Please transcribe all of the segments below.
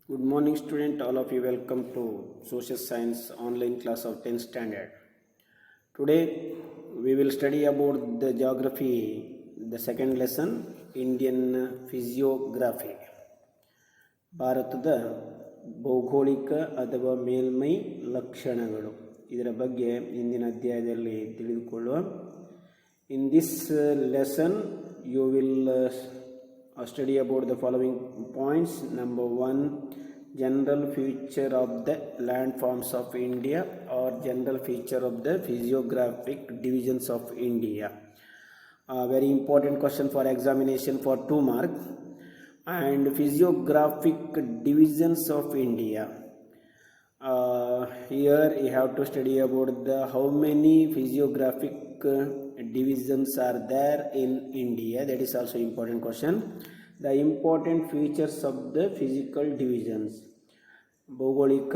Good morning student, all of you welcome to social science online class of 10th standard. Today we will study about the geography, the second lesson, Indian physiography. ಭಾರತದ ಭೌಗೋಳಿಕ ಅಥವಾ ಮೇಲ್ಮೈ ಲಕ್ಷಣಗಳು ಇದರ ಬಗ್ಗೆ ಇಂದಿನ ಅಧ್ಯಾಯದಲ್ಲಿ ತಿಳಿದುಕೊಳ್ಳುವ. In this lesson you will study about the following points. Number 1, general feature of the landforms of India or general feature of the physiographic divisions of India. A very important question for examination for 2 marks. And physiographic divisions of India. Here you have to study about the how many physiographic divisions are there in India. That is also important question. The important features of the physical divisions. ಭೌಗೋಳಿಕ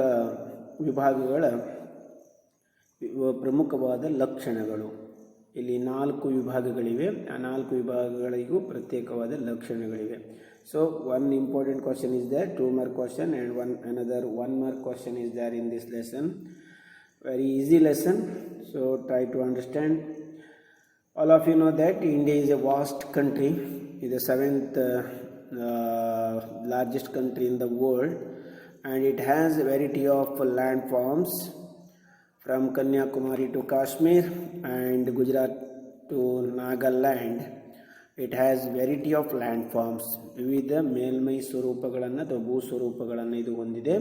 ವಿಭಾಗಗಳ ಪ್ರಮುಖವಾದ ಲಕ್ಷಣಗಳು. ಇಲ್ಲಿ 4 ವಿಭಾಗಗಳಿವೆ. ಆ 4 ವಿಭಾಗಗಳಿಗೂ ಪ್ರತ್ಯೇಕವಾದ ಲಕ್ಷಣಗಳಿವೆ. So one important question is there, 2 mark question, and another 1 mark question is there in this lesson. Very easy lesson, so try to understand. All of you know that India is a vast country. It is the 7th largest country in the world, and it has a variety of landforms from Kanyakumari to Kashmir and Gujarat to Nagaland. It has variety of landforms. ವಿವಿಧ ಮೇಲ್ಮೈ ಸ್ವರೂಪಗಳನ್ನು ಅಥವಾ ಭೂ ಸ್ವರೂಪಗಳನ್ನು ಇದು ಹೊಂದಿದೆ.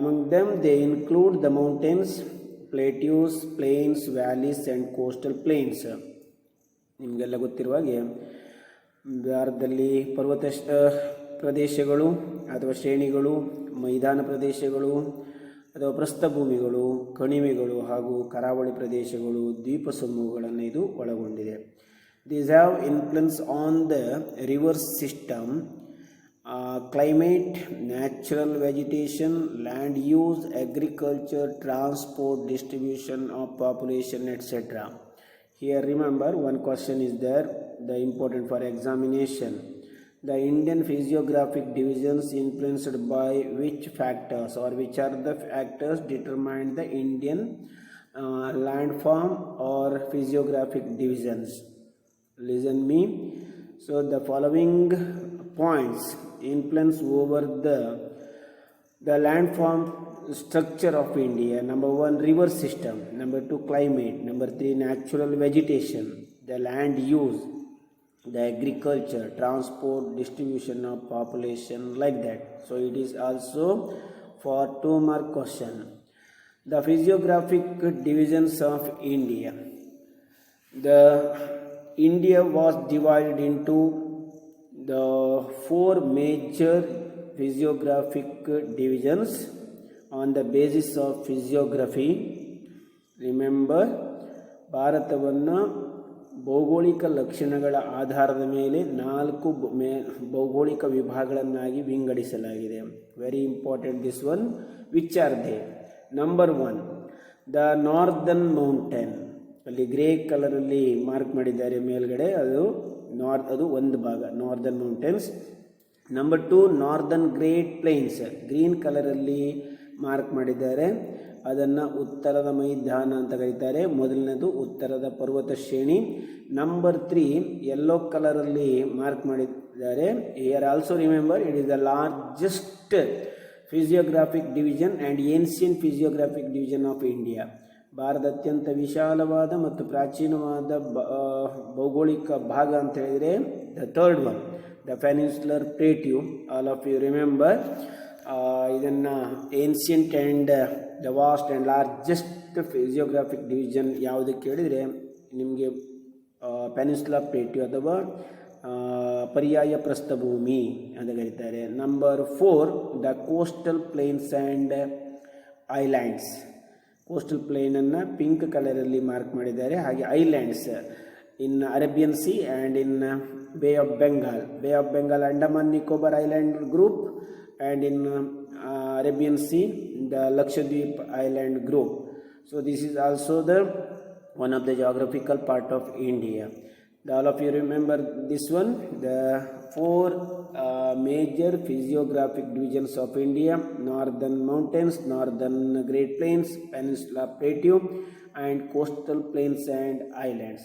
Among them they include the mountains, plateaus, plains, valleys and coastal plains. ನಿಮಗೆಲ್ಲ ಗೊತ್ತಿರುವ ಹಾಗೆ ಭಾರತದಲ್ಲಿ ಪರ್ವತ ಪ್ರದೇಶಗಳು ಅಥವಾ ಶ್ರೇಣಿಗಳು, ಮೈದಾನ ಪ್ರದೇಶಗಳು ಅಥವಾ ಪ್ರಸ್ಥಭೂಮಿಗಳು, ಕಣಿವೆಗಳು ಹಾಗೂ ಕರಾವಳಿ ಪ್ರದೇಶಗಳು, ದ್ವೀಪ ಸಮೂಹಗಳನ್ನು ಇದು ಒಳಗೊಂಡಿದೆ. These have influence on the river system, climate, natural vegetation, land use, agriculture, transport, distribution of population, etc. Here remember one question is there, the important for examination. The Indian physiographic divisions influenced by which factors, or which are the factors determine the Indian landform or physiographic divisions? Listen me. So the following points influence over the landform structure of India. Number 1, river system. Number 2, climate. Number 3, natural vegetation. The land use, the agriculture, transport, distribution of population, like that. So it is also for 2 mark question. The physiographic divisions of India. India was divided into the 4 major physiographic divisions on the basis of physiography. Remember, ಭಾರತವನ್ನು ಭೌಗೋಳಿಕ ಲಕ್ಷಣಗಳ ಆಧಾರದ ಮೇಲೆ 4 ಭೌಗೋಳಿಕ ವಿಭಾಗಗಳನ್ನಾಗಿ ವಿಂಗಡಿಸಲಾಗಿದೆ. Very important this one. Which are they? Number 1, the northern mountain. ಅಲ್ಲಿ grey ಕಲರಲ್ಲಿ ಮಾರ್ಕ್ ಮಾಡಿದ್ದಾರೆ ಮೇಲ್ಗಡೆ, ಅದು ಒಂದು ಭಾಗ, northern mountains. Number 2, northern great plains, green ಕಲರಲ್ಲಿ ಮಾರ್ಕ್ ಮಾಡಿದ್ದಾರೆ, ಅದನ್ನು ಉತ್ತರದ ಮೈದಾನ ಅಂತ ಕರೀತಾರೆ. ಮೊದಲನೇದು ಉತ್ತರದ ಪರ್ವತ ಶ್ರೇಣಿ. ನಂಬರ್ 3, ಯೆಲ್ಲೋ ಕಲರಲ್ಲಿ ಮಾರ್ಕ್ ಮಾಡಿದ್ದಾರೆ. Here also remember, it is the largest physiographic division and ancient physiographic division of India. ಭಾರತದ ಅತ್ಯಂತ ವಿಶಾಲವಾದ ಮತ್ತು ಪ್ರಾಚೀನವಾದ ಭೌಗೋಳಿಕ ಭಾಗ ಅಂತ ಹೇಳಿದರೆ the third one, the peninsular plateau. All of you remember, ಇದನ್ನು ancient and the vast and largest physiographic division ಯಾವುದಕ್ಕೆ ಹೇಳಿದರೆ ನಿಮಗೆ ಪೆನಿನ್ಸುಲರ್ ಪ್ಲೇಟ್ಯೂ ಅಥವಾ ಪರ್ಯಾಯ ಪ್ರಸ್ಥಭೂಮಿ ಅಂತ ಕರೀತಾರೆ. Number 4, the coastal plains and islands. Coastal ಪ್ಲೇನನ್ನು ಪಿಂಕ್ ಕಲರಲ್ಲಿ ಮಾರ್ಕ್ ಮಾಡಿದ್ದಾರೆ. ಹಾಗೆ islands in Arabian sea and in bay of Bengal. Bay of Bengal, Andaman Nicobar island group, and in Arabian sea the Lakshadweep island group. So this is also the one of the geographical part of India. All of you remember this one, the four major physiographic divisions of India: northern mountains, northern Great Plains, Peninsula Plateau, and coastal plains and islands.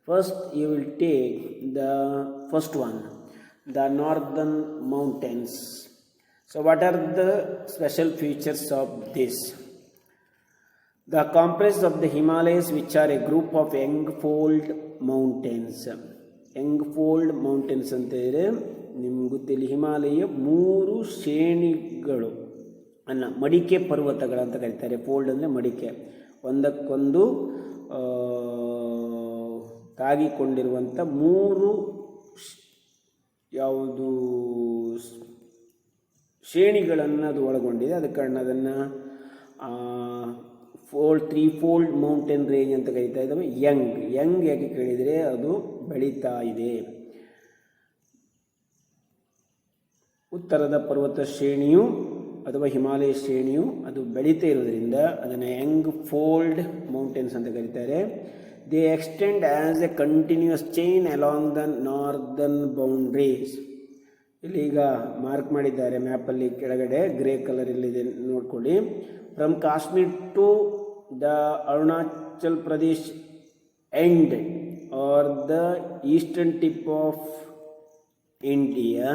First, you will take the first one, the northern mountains. So what are the special features of this? The comprised of the Himalayas, which are a group of young-fold mountains. Young-fold mountains ಅಂತ ಹೇಳಿದ್ರೆ ನಿಮ್ಗೆ ಗೊತ್ತಿಲ್ಲ, ಹಿಮಾಲಯ 3 ಶ್ರೇಣಿಗಳು ಅನ್ನ ಮಡಿಕೆ ಪರ್ವತಗಳಂತ ಕರೀತಾರೆ. Fold ಅಂದರೆ ಮಡಿಕೆ, ಒಂದಕ್ಕೊಂದು ತಾಗಿಕೊಂಡಿರುವಂಥ 3 ಯಾವುದು ಶ್ರೇಣಿಗಳನ್ನು ಅದು ಒಳಗೊಂಡಿದೆ. ಅದ ಕಾರಣ ಅದನ್ನು ತ್ರೀ ಫೋಲ್ಡ್ ಮೌಂಟೇನ್ ರೇಂಜ್ ಅಂತ ಕರೀತಾ ಇದ್ದಾವೆ. ಯಂಗ್ ಯಾಕೆ ಕೇಳಿದರೆ ಅದು ಬೆಳೀತಾ ಇದೆ. ಉತ್ತರದ ಪರ್ವತ ಶ್ರೇಣಿಯು ಅಥವಾ ಹಿಮಾಲಯ ಶ್ರೇಣಿಯು ಅದು ಬೆಳೀತಾ ಇರೋದ್ರಿಂದ ಅದನ್ನು ಯಂಗ್ ಫೋಲ್ಡ್ ಮೌಂಟೇನ್ಸ್ ಅಂತ ಕರೀತಾರೆ. They extend as a continuous chain along the northern boundaries. ಇಲ್ಲಿ ಈಗ ಮಾರ್ಕ್ ಮಾಡಿದ್ದಾರೆ ಮ್ಯಾಪಲ್ಲಿ ಕೆಳಗಡೆ ಗ್ರೇ ಕಲರ್ ಇಲ್ಲಿದೆ ನೋಡ್ಕೊಳ್ಳಿ. From Kashmir to the Arunachal Pradesh end or the eastern tip of India.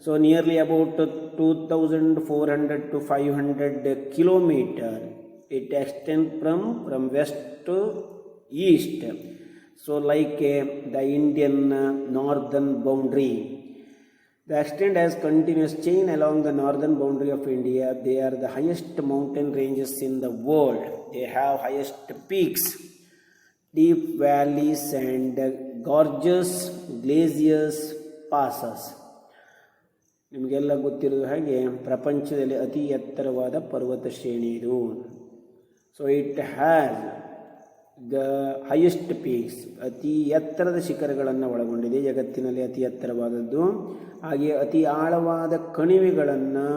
So nearly about 2400 to 500 kilometer it extends from west to east. So like the Indian northern boundary. The extent has continuous chain along the northern boundary of India. They are the highest mountain ranges in the world. They have highest peaks, deep valleys and gorges, glaciers, passes. ನಿಮಗೆಲ್ಲ ಗೊತ್ತಿರೋದು ಹಾಗೆ ಪ್ರಪಂಚದಲ್ಲಿ ಅತಿ ಎತ್ತರವಾದ ಪರ್ವತ ಶ್ರೇಣಿ ಇದು. So it has the highest peaks, ಅತಿ ಎತ್ತರದ ಶಿಖರಗಳನ್ನು ಒಳಗೊಂಡಿದೆ, ಜಗತ್ತಿನಲ್ಲಿ ಅತಿ ಎತ್ತರವಾದದ್ದು. ಹಾಗೆ ಅತಿ ಆಳವಾದ ಕಣಿವೆಗಳನ್ನು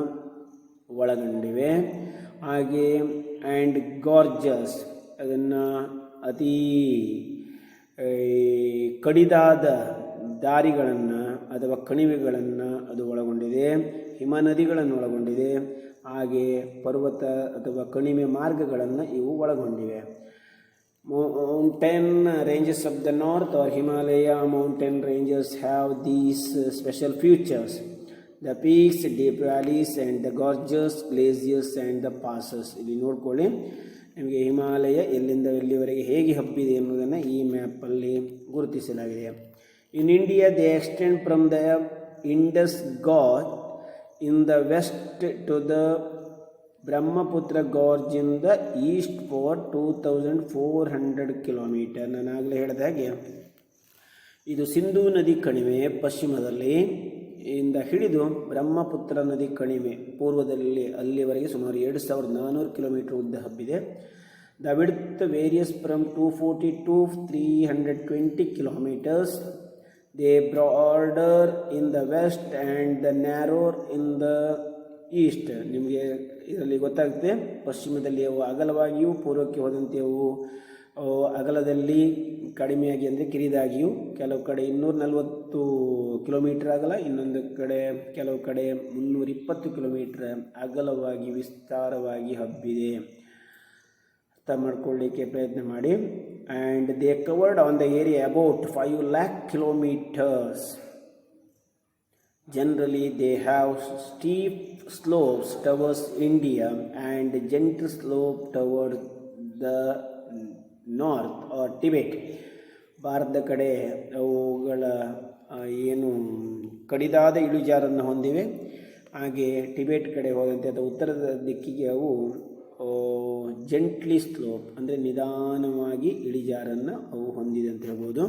ಒಳಗೊಂಡಿವೆ. ಹಾಗೆ ಆ್ಯಂಡ್ ಗಾರ್ಜಸ್, ಅದನ್ನು ಅತಿ ಕಡಿದಾದ ದಾರಿಗಳನ್ನು ಅಥವಾ ಕಣಿವೆಗಳನ್ನು ಅದು ಒಳಗೊಂಡಿದೆ. ಹಿಮ ನದಿಗಳನ್ನು ಒಳಗೊಂಡಿದೆ. ಹಾಗೆ ಪರ್ವತ ಅಥವಾ ಕಣಿವೆ ಮಾರ್ಗಗಳನ್ನು ಇವು ಒಳಗೊಂಡಿವೆ. Mountain ranges of the north or Himalaya mountain ranges have these special features: the peaks, deep valleys and the gorges, glaciers and the passes. ಇಲ್ಲಿ ನೋಡ್ಕೊಳ್ಳಿ, ನಿಮಗೆ ಹಿಮಾಲಯ ಎಲ್ಲಿಂದ ಎಲ್ಲಿವರೆಗೆ ಹೇಗೆ ಹಬ್ಬಿದೆ ಎನ್ನುವುದನ್ನು ಈ ಮ್ಯಾಪಲ್ಲಿ ಗುರುತಿಸಲಾಗಿದೆ. In India, they extend from the Indus Gorge in the west to the Brahmaputra gorge in the east for 2400 kilometer. ನಾನು ಆಗಲೇ ಹೇಳಿದ ಹಾಗೆ ಇದು ಸಿಂಧೂ ನದಿ ಕಣಿವೆ ಪಶ್ಚಿಮದಲ್ಲಿ ಇಂದ ಹಿಡಿದು ಬ್ರಹ್ಮಪುತ್ರ ನದಿ ಕಣಿವೆ ಪೂರ್ವದಲ್ಲಿ ಅಲ್ಲಿವರೆಗೆ ಸುಮಾರು 2400 ಕಿಲೋಮೀಟರ್ ಉದ್ದ ಹಬ್ಬಿದೆ. The width varies from 240 to 320 kilometers. They broader in the west and the narrower in the east. ನಿಮಗೆ ಇದರಲ್ಲಿ ಗೊತ್ತಾಗುತ್ತೆ, ಪಶ್ಚಿಮದಲ್ಲಿ ಅವು ಅಗಲವಾಗಿಯೂ ಪೂರ್ವಕ್ಕೆ ಹೋದಂತೆ ಅವು ಅಗಲದಲ್ಲಿ ಕಡಿಮೆಯಾಗಿ ಅಂದರೆ ಕಿರಿದಾಗಿಯೂ, ಕೆಲವು ಕಡೆ 240 ಕಿಲೋಮೀಟರ್ ಅಗಲ, ಇನ್ನೊಂದು ಕಡೆ ಕೆಲವು ಕಡೆ 320 ಕಿಲೋಮೀಟರ್ ಅಗಲವಾಗಿ ವಿಸ್ತಾರವಾಗಿ ಹಬ್ಬಿದೆ. ಅರ್ಥ ಮಾಡ್ಕೊಳ್ಳಿಕ್ಕೆ ಪ್ರಯತ್ನ ಮಾಡಿ. And they covered on the area about 5 lakh kilometers. Generally, they have steep slopes towards India and gentle slope towards the north or Tibet. ಭಾರತದ ಕಡೆ ಅವುಗಳ ಏನು ಕಡಿದಾದ ಇಳಿಜಾರನ್ನು ಹೊಂದಿವೆ. ಹಾಗೆ ಟಿಬೆಟ್ ಕಡೆ ಹೋದಂತೆ ಅಥವಾ ಉತ್ತರದ ದಿಕ್ಕಿಗೆ ಅವು ಜೆಂಟ್ಲಿ ಸ್ಲೋಪ್ ಅಂದರೆ ನಿಧಾನವಾಗಿ ಇಳಿಜಾರನ್ನು ಅವು ಹೊಂದಿದೆ ಅಂತ ಹೇಳ್ಬೋದು.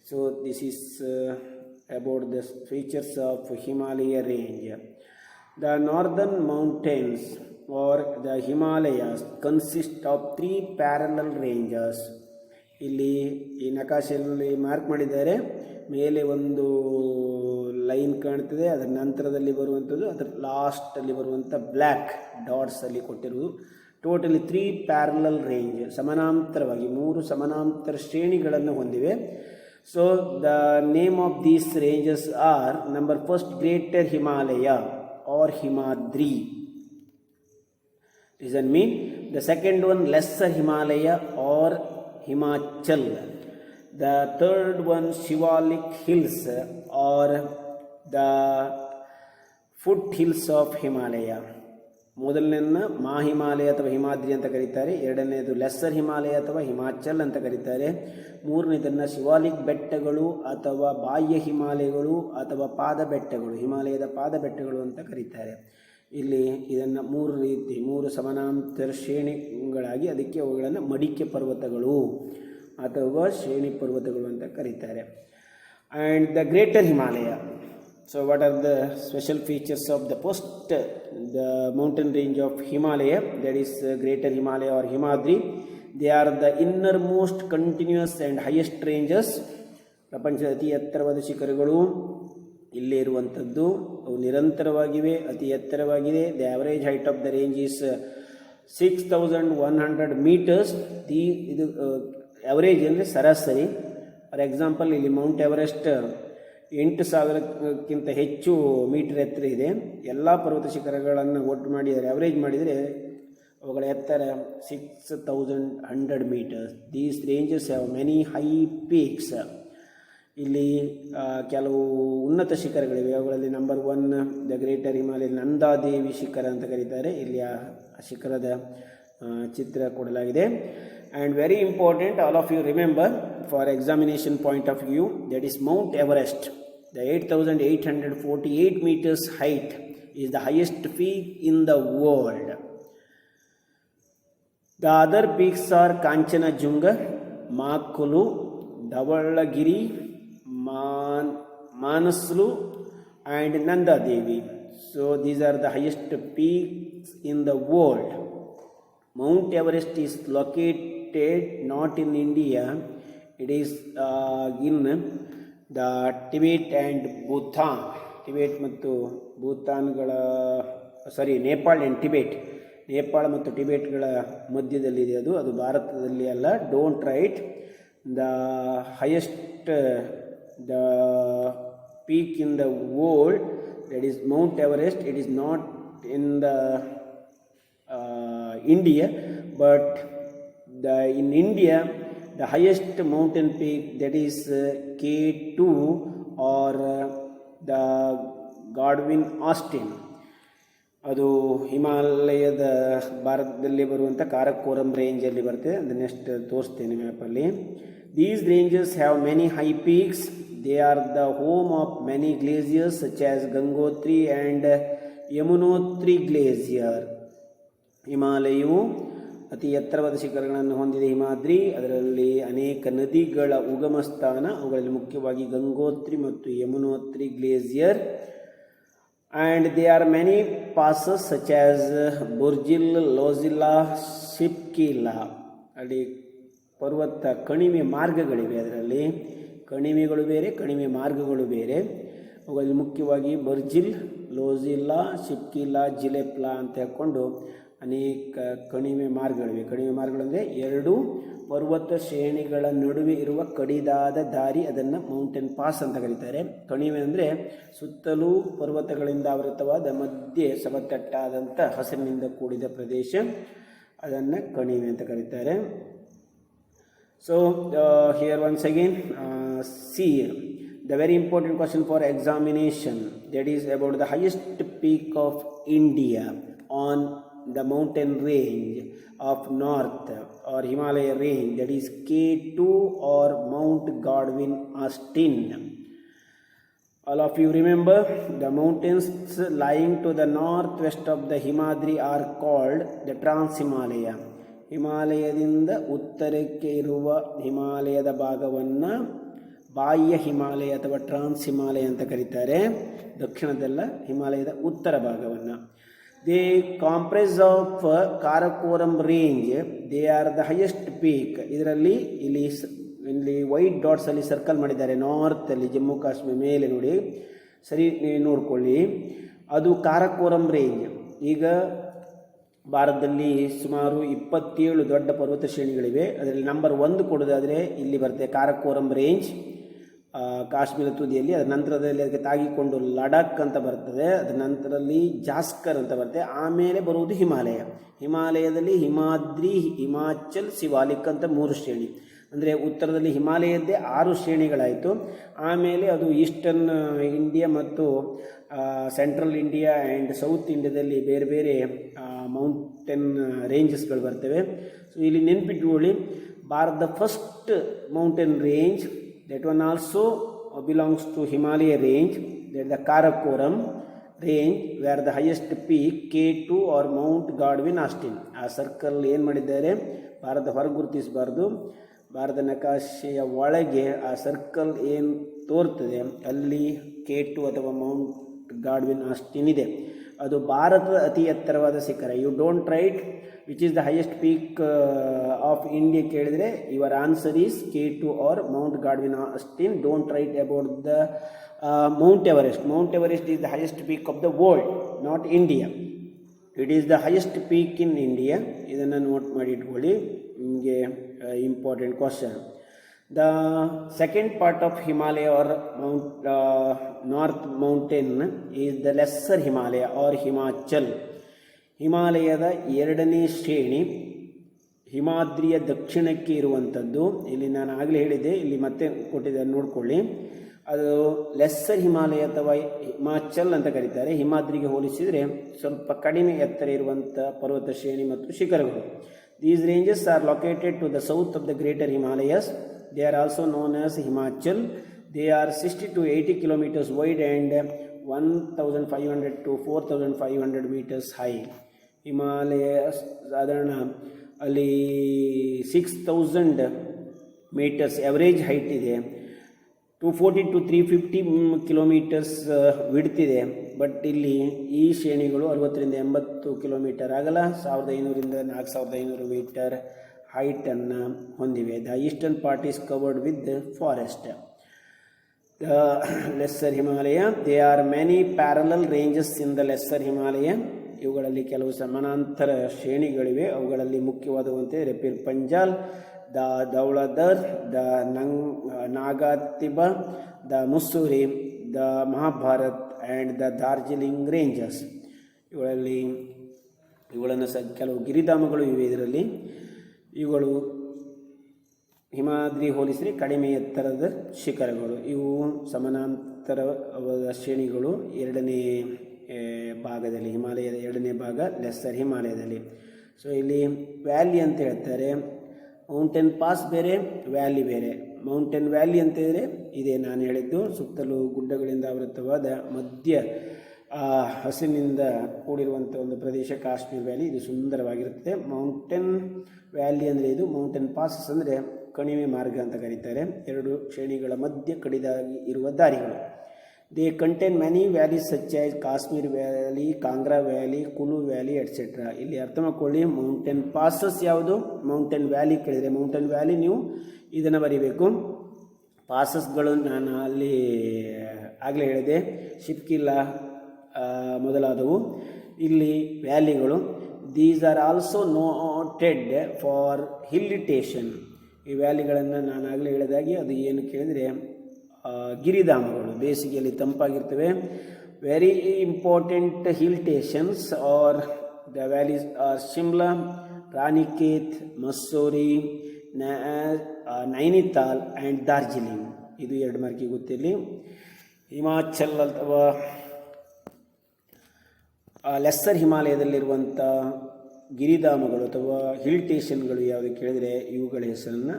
So this is about the features of Himalaya range. The northern mountains or the Himalayas consist of 3 parallel ranges. ಇಲ್ಲಿ ಈ ನಕಾಶೆಯಲ್ಲಿ ಮಾರ್ಕ್ ಮಾಡಿದ್ದಾರೆ. ಮೇಲೆ ಒಂದು ಲೈನ್ ಕಾಣ್ತದೆ, ಅದರ ನಂತರದಲ್ಲಿ ಬರುವಂಥದ್ದು, ಅದರ ಲಾಸ್ಟಲ್ಲಿ ಬರುವಂಥ ಬ್ಲ್ಯಾಕ್ ಡಾಟ್ಸಲ್ಲಿ ಕೊಟ್ಟಿರುವುದು. ಟೋಟಲಿ 3 ಪ್ಯಾರಲಲ್ ರೇಂಜ್, ಸಮಾನಾಂತರವಾಗಿ 3 ಸಮಾನಾಂತರ ಶ್ರೇಣಿಗಳನ್ನು ಹೊಂದಿವೆ. So the name of these ranges are, number first, Greater Himalaya or Himadri. Reason mean, the second one, Lesser Himalaya or Himachal. The third one, Shivalik Hills or the foothills of Himalaya. ಮೊದಲನೇದನ್ನ Himalaya ಅಥವಾ ಹಿಮಾದ್ರಿ ಅಂತ ಕರೀತಾರೆ. ಎರಡನೇದು lesser Himalaya ಅಥವಾ ಹಿಮಾಚಲ್ ಅಂತ ಕರೀತಾರೆ. ಮೂರನೇದನ್ನು ಶಿವಾಲಿಕ್ ಬೆಟ್ಟಗಳು ಅಥವಾ ಬಾಹ್ಯ ಹಿಮಾಲಯಗಳು ಅಥವಾ ಪಾದ ಬೆಟ್ಟಗಳು, ಹಿಮಾಲಯದ ಪಾದ ಬೆಟ್ಟಗಳು ಅಂತ ಕರೀತಾರೆ. ಇಲ್ಲಿ ಇದನ್ನು ಮೂರು ಸಮಾನಾಂತರ ಶ್ರೇಣಿಗಳಾಗಿ, ಅದಕ್ಕೆ ಅವುಗಳನ್ನು ಮಡಿಕೆ ಪರ್ವತಗಳು ಅಥವಾ ಶ್ರೇಣಿ ಪರ್ವತಗಳು ಅಂತ ಕರೀತಾರೆ. And the greater Himalaya. So what are the special features of the mountain range of Himalaya, that is Greater Himalaya or Himadri? They are the innermost continuous and highest ranges. ಪ್ರಪಂಚದ ಅತಿ ಎತ್ತರವಾದ ಶಿಖರಗಳು ಇಲ್ಲೇ ಇರುವಂಥದ್ದು. ಅವು ನಿರಂತರವಾಗಿವೆ, ಅತಿ ಎತ್ತರವಾಗಿದೆ. The average height of the range is 6100 meters. ಇದು ಆವರೇಜ್ ಅಂದರೆ ಸರಾಸರಿ. ಫಾರ್ ಎಕ್ಸಾಂಪಲ್, ಇಲ್ಲಿ ಮೌಂಟ್ ಎವರೆಸ್ಟ್ 8000ಕ್ಕಿಂತ ಹೆಚ್ಚು ಮೀಟರ್ ಎತ್ತರ ಇದೆ. ಎಲ್ಲ ಪರ್ವತ ಶಿಖರಗಳನ್ನು ಒಟ್ಟು ಮಾಡಿದರೆ, ಅವರೇಜ್ ಮಾಡಿದರೆ ಅವುಗಳ ಎತ್ತರ 6100 metres. These ranges have many high peaks. ಇಲ್ಲಿ ಕೆಲವು ಉನ್ನತ ಶಿಖರಗಳಿವೆ. ಅವುಗಳಲ್ಲಿ number 1 the greater Himalaya Nanda Devi ಶಿಖರ ಅಂತ ಕರೀತಾರೆ. ಇಲ್ಲಿ ಆ ಶಿಖರದ ಚಿತ್ರ ಕೊಡಲಾಗಿದೆ. And very important, all of you remember for examination point of view, that is Mount Everest. The 8848 meters height is the highest peak in the world. The other peaks are Kanchanajunga, Makulu, Dhavalagiri, Manaslu and Nanda Devi. So these are the highest peaks in the world. Mount Everest is located not in India, it is in the Tibet and Bhutan. Tibet ಮತ್ತು Nepal and Tibet, Nepal ಮತ್ತು ಟಿಬೆಟ್ಗಳ ಮಧ್ಯದಲ್ಲಿದೆ. ಅದು ಭಾರತದಲ್ಲಿ ಅಲ್ಲ. Don't right. The highest the peak in the world, that is Mount Everest. It is not in the India, but in India the highest mountain peak, that is K2 or the Godwin Austen, ಅದು ಹಿಮಾಲಯದ ಭಾರತದಲ್ಲಿ ಬರುವಂಥ ಕಾರಕೋರಂ ರೇಂಜಲ್ಲಿ ಬರುತ್ತೆ. ಅದು next ತೋರಿಸ್ತೇನೆ ಮ್ಯಾಪಲ್ಲಿ. These ranges have many high peaks. They are the home of many glaciers such as Gangotri and Yamunotri glacier. ಹಿಮಾಲಯವು ಅತಿ ಎತ್ತರವಾದ ಶಿಖರಗಳನ್ನು ಹೊಂದಿದೆ. ಹಿಮಾದ್ರಿ ಅದರಲ್ಲಿ ಅನೇಕ ನದಿಗಳ ಉಗಮ ಸ್ಥಾನ. ಅವುಗಳಲ್ಲಿ ಮುಖ್ಯವಾಗಿ ಗಂಗೋತ್ರಿ ಮತ್ತು Yamunotri glacier. And they are many passes such as Burzil, Zojila, Shipkila. ಅಲ್ಲಿ ಪರ್ವತ ಕಣಿವೆ ಮಾರ್ಗಗಳಿವೆ. ಅದರಲ್ಲಿ ಕಣಿವೆಗಳು ಬೇರೆ, ಕಣಿವೆ ಮಾರ್ಗಗಳು ಬೇರೆ. ಅವುಗಳಲ್ಲಿ ಮುಖ್ಯವಾಗಿ ಬರ್ಜಿಲ್, ಲೋಜಿಲ್ಲಾ, ಶಿಪ್ಕಿಲಾ, ಜಿಲೆಪ್ಲಾ ಅಂತ ಹೇಳ್ಕೊಂಡು ಅನೇಕ ಕಣಿವೆ ಮಾರ್ಗಗಳಿವೆ. ಕಣಿವೆ ಮಾರ್ಗಗಳಂದರೆ ಎರಡು ಪರ್ವತ ಶ್ರೇಣಿಗಳ ನಡುವೆ ಇರುವ ಕಡಿದಾದ ದಾರಿ, ಅದನ್ನು ಮೌಂಟೇನ್ ಪಾಸ್ ಅಂತ ಕರೀತಾರೆ. ಕಣಿವೆ ಅಂದರೆ ಸುತ್ತಲೂ ಪರ್ವತಗಳಿಂದ ಆವೃತವಾದ ಮಧ್ಯೆ ಸಮತಟ್ಟಾದಂಥ ಹಸಿರಿನಿಂದ ಕೂಡಿದ ಪ್ರದೇಶ, ಅದನ್ನು ಕಣಿವೆ ಅಂತ ಕರೀತಾರೆ. So here once again see the very important question for examination, that is about the highest peak of India on the mountain range of north or Himalaya range, that is K2 or Mount Godwin Austen. All of you remember the mountains lying to the northwest of the Himadri are called the Trans-Himalaya. ಹಿಮಾಲಯದಿಂದ ಉತ್ತರಕ್ಕೆ ಇರುವ ಹಿಮಾಲಯದ ಭಾಗವನ್ನು ಬಾಹ್ಯ ಹಿಮಾಲಯ ಅಥವಾ ಟ್ರಾನ್ಸ್ ಹಿಮಾಲಯ ಅಂತ ಕರೀತಾರೆ. ದಕ್ಷಿಣದಲ್ಲ, ಹಿಮಾಲಯದ ಉತ್ತರ ಭಾಗವನ್ನು. They comprise of Karakoram range, they are the highest peak. ಇದರಲ್ಲಿ ಇಲ್ಲಿ ವೈಟ್ ಡಾಟ್ಸಲ್ಲಿ ಸರ್ಕಲ್ ಮಾಡಿದ್ದಾರೆ. ನಾರ್ತಲ್ಲಿ ಜಮ್ಮು ಕಾಶ್ಮೀರ ಮೇಲೆ ನೋಡಿ, ಸರಿ ನೋಡ್ಕೊಳ್ಳಿ, ಅದು ಕಾರಕೋರಂ ರೇಂಜ್. ಈಗ ಭಾರತದಲ್ಲಿ ಸುಮಾರು 27 ದೊಡ್ಡ ಪರ್ವತ ಶ್ರೇಣಿಗಳಿವೆ. ಅದರಲ್ಲಿ ನಂಬರ್ 1 ಕೊಡೋದಾದರೆ ಇಲ್ಲಿ ಬರುತ್ತೆ ಕಾರಕೋರಂ ರೇಂಜ್. ಕಾಶ್ಮೀರ ತುದಿಯಲ್ಲಿ, ಅದರ ನಂತರದಲ್ಲಿ ಅದಕ್ಕೆ ತಾಗಿಕೊಂಡು ಲಡಾಖ್ ಅಂತ ಬರ್ತದೆ, ಅದರ ನಂತರದಲ್ಲಿ ಜಾಸ್ಕರ್ ಅಂತ ಬರ್ತದೆ, ಆಮೇಲೆ ಬರುವುದು ಹಿಮಾಲಯ. ಹಿಮಾಲಯದಲ್ಲಿ ಹಿಮಾದ್ರಿ, ಹಿಮಾಚಲ್, ಸಿವಾಲಿಕ್ ಅಂತ 3 ಶ್ರೇಣಿ. ಅಂದರೆ ಉತ್ತರದಲ್ಲಿ ಹಿಮಾಲಯದ್ದೇ 6 ಶ್ರೇಣಿಗಳಾಯಿತು. ಆಮೇಲೆ ಅದು ಈಸ್ಟರ್ನ್ ಇಂಡಿಯಾ ಮತ್ತು ಸೆಂಟ್ರಲ್ ಇಂಡಿಯಾ ಆ್ಯಂಡ್ ಸೌತ್ ಇಂಡಿಯಾದಲ್ಲಿ ಬೇರೆ ಬೇರೆ ಮೌಂಟೇನ್ ರೇಂಜಸ್ಗಳು ಬರ್ತವೆ. ಸೊ ಇಲ್ಲಿ ನೆನ್ಪಿಟ್ಕೊಳ್ಳಿ, ಭಾರತದ first mountain range, that one also belongs to Himalaya range, that is the Karakoram range, where the highest peak K2 or Mount Godwin Austen. ಆ circle ಏನು ಮಾಡಿದ್ದಾರೆ, ಭಾರತ ಹೊರಗೆ ಗುರುತಿಸಬಾರ್ದು, ಭಾರತ ನಕಾಶೆಯ ಒಳಗೆ ಆ ಸರ್ಕಲ್ ಏನು ತೋರ್ತದೆ ಅಲ್ಲಿ K2 ಅಥವಾ ಮೌಂಟ್ ಗಾಡ್ವಿನ್ ಆಸ್ಟಿನ್ ಇದೆ. ಅದು ಭಾರತದ ಅತಿ ಎತ್ತರವಾದ ಶಿಖರ. You don't write which is the highest peak of India ಕೇಳಿದರೆ your answer is K2 or mount Godwin Austen. Don't write about the mount Everest. Mount Everest is the highest peak of the world, not India. It is the highest peak in India. ಇದನ್ನು note ಮಾಡಿ ಇಟ್ಕೊಳ್ಳಿ, ನಿಮಗೆ important question. The second part of Himalaya or North Mountain is the Lesser Himalaya or Himachal. ಹಿಮಾಲಯದ 2ನೇ ಶ್ರೇಣಿ ಹಿಮಾದ್ರಿಯ ದಕ್ಷಿಣಕ್ಕೆ ಇರುವಂಥದ್ದು. ಇಲ್ಲಿ ನಾನು ಆಗಲೇ ಹೇಳಿದ್ದೆ, ಇಲ್ಲಿ ಮತ್ತೆ ಕೊಟ್ಟಿದ್ದೆ ನೋಡ್ಕೊಳ್ಳಿ. ಅದು ಲೆಸ್ಸರ್ ಹಿಮಾಲಯ ಅಥವಾ ಹಿಮಾಚಲ್ ಅಂತ ಕರೀತಾರೆ. ಹಿಮಾದ್ರಿಗೆ ಹೋಲಿಸಿದರೆ ಸ್ವಲ್ಪ ಕಡಿಮೆ ಎತ್ತರ ಇರುವಂಥ ಪರ್ವತ ಶ್ರೇಣಿ ಮತ್ತು ಶಿಖರಗಳು. These ranges are located to the south of the Greater Himalayas. They are also known as Himachal. They are 60 to 80 kilometers wide and 1500 to 4500 meters high. Himalaya ಸಾಧಾರಣ ಅಲ್ಲಿ 6000 ಮೀಟರ್ಸ್ ಎವರೇಜ್ ಹೈಟ್ ಇದೆ, 240 to 350 ಕಿಲೋಮೀಟರ್ಸ್ ವಿಡ್ತ್ ಇದೆ. But ಇಲ್ಲಿ ಈ ಶ್ರೇಣಿಗಳು 60 ರಿಂದ 80 kilometre ಅಗಲ, 1500 ರಿಂದ 4500 meter ಹೈಟನ್ನು ಹೊಂದಿವೆ. The eastern part is covered with forest. The lesser Himalaya, they are many parallel ranges in the lesser Himalaya. ಇವುಗಳಲ್ಲಿ ಕೆಲವು ಸಮಾನಾಂತರ ಶ್ರೇಣಿಗಳಿವೆ. ಅವುಗಳಲ್ಲಿ ಮುಖ್ಯವಾದವಂತೆ Pir Panjal, the Dhauladhar, the Nagatibba, the Mussoorie, the Mahabharat and the Darjeeling ranges. ಇವುಗಳನ್ನು ಕೆಲವು ಗಿರಿಧಾಮಗಳು ಇವೆ ಇದರಲ್ಲಿ. ಇವುಗಳು ಹಿಮಾದ್ರಿ ಹೋಲಿಸಿದರೆ ಕಡಿಮೆ ಎತ್ತರದ ಶಿಖರಗಳು. ಇವು ಸಮಾನಾಂತರ ಶ್ರೇಣಿಗಳು 2ನೇ ಭಾಗದಲ್ಲಿ, ಹಿಮಾಲಯದ 2ನೇ ಭಾಗ ಲೆಸ್ಸರ್ ಹಿಮಾಲಯದಲ್ಲಿ. ಸೊ ಇಲ್ಲಿ ವ್ಯಾಲಿ ಅಂತ ಹೇಳ್ತಾರೆ. ಮೌಂಟೇನ್ ಪಾಸ್ ಬೇರೆ, ವ್ಯಾಲಿ ಬೇರೆ. ಮೌಂಟೇನ್ ವ್ಯಾಲಿ ಅಂತ ಹೇಳಿದರೆ ಇದೇ ನಾನು ಹೇಳಿದ್ದು, ಸುತ್ತಲೂ ಗುಡ್ಡಗಳಿಂದ ಆವೃತವಾದ ಮಧ್ಯ ಹಸಿರಿನಿಂದ ಕೂಡಿರುವಂಥ ಒಂದು ಪ್ರದೇಶ ಕಾಶ್ಮೀರ್ ವ್ಯಾಲಿ. ಇದು ಸುಂದರವಾಗಿರುತ್ತದೆ. ಮೌಂಟೇನ್ ವ್ಯಾಲಿ ಅಂದರೆ ಇದು. ಮೌಂಟೇನ್ ಪಾಸಸ್ ಅಂದರೆ ಕಣಿವೆ ಮಾರ್ಗ ಅಂತ ಕರೀತಾರೆ. 2 ಶ್ರೇಣಿಗಳ ಮಧ್ಯೆ ಕಡಿದಾಗಿ ಇರುವ ದಾರಿಗಳು. They contain many valleys such as Kashmir valley, Kangra valley, Kullu valley et cetera. ಇಲ್ಲಿ ಅರ್ಥ ಮಾಡ್ಕೊಳ್ಳಿ, ಮೌಂಟೇನ್ ಪಾಸಸ್ ಯಾವುದು, ಮೌಂಟೇನ್ ವ್ಯಾಲಿ ಕೇಳಿದರೆ ಮೌಂಟೇನ್ ವ್ಯಾಲಿ ನೀವು ಇದನ್ನು ಬರೀಬೇಕು. ಪಾಸಸ್ಗಳು ನಾನು ಅಲ್ಲಿ ಆಗಲೇ ಹೇಳಿದೆ, ಶಿಪ್ಕಿಲ್ಲಾ ಮೊದಲಾದವು. ಇಲ್ಲಿ ವ್ಯಾಲಿಗಳು. These are also noted for hill station. ಈ ವ್ಯಾಲಿಗಳನ್ನು ನಾನು ಆಗಲೇ ಹೇಳಿದಾಗೆ ಅದು ಏನು ಕೇಳಿದರೆ ಗಿರಿಧಾಮಗಳು. ಬೇಸಿಗೆಯಲ್ಲಿ ತಂಪಾಗಿರ್ತವೆ. Very important hill stations are the valleys are Shimla, Ranikhet, Mussoorie, Nainital and Darjeeling. ಇದು 2 ಮಾರ್ಕಿಗೆ ಗೊತ್ತಿರಲಿ. ಹಿಮಾಚಲ್ ಅಥವಾ ಲೆಸ್ಸರ್ ಹಿಮಾಲಯದಲ್ಲಿರುವಂಥ ಗಿರಿಧಾಮಗಳು ಅಥವಾ ಹಿಲ್ ಸ್ಟೇಷನ್ಗಳು ಯಾವುದು ಕೇಳಿದರೆ ಇವುಗಳ ಹೆಸರನ್ನು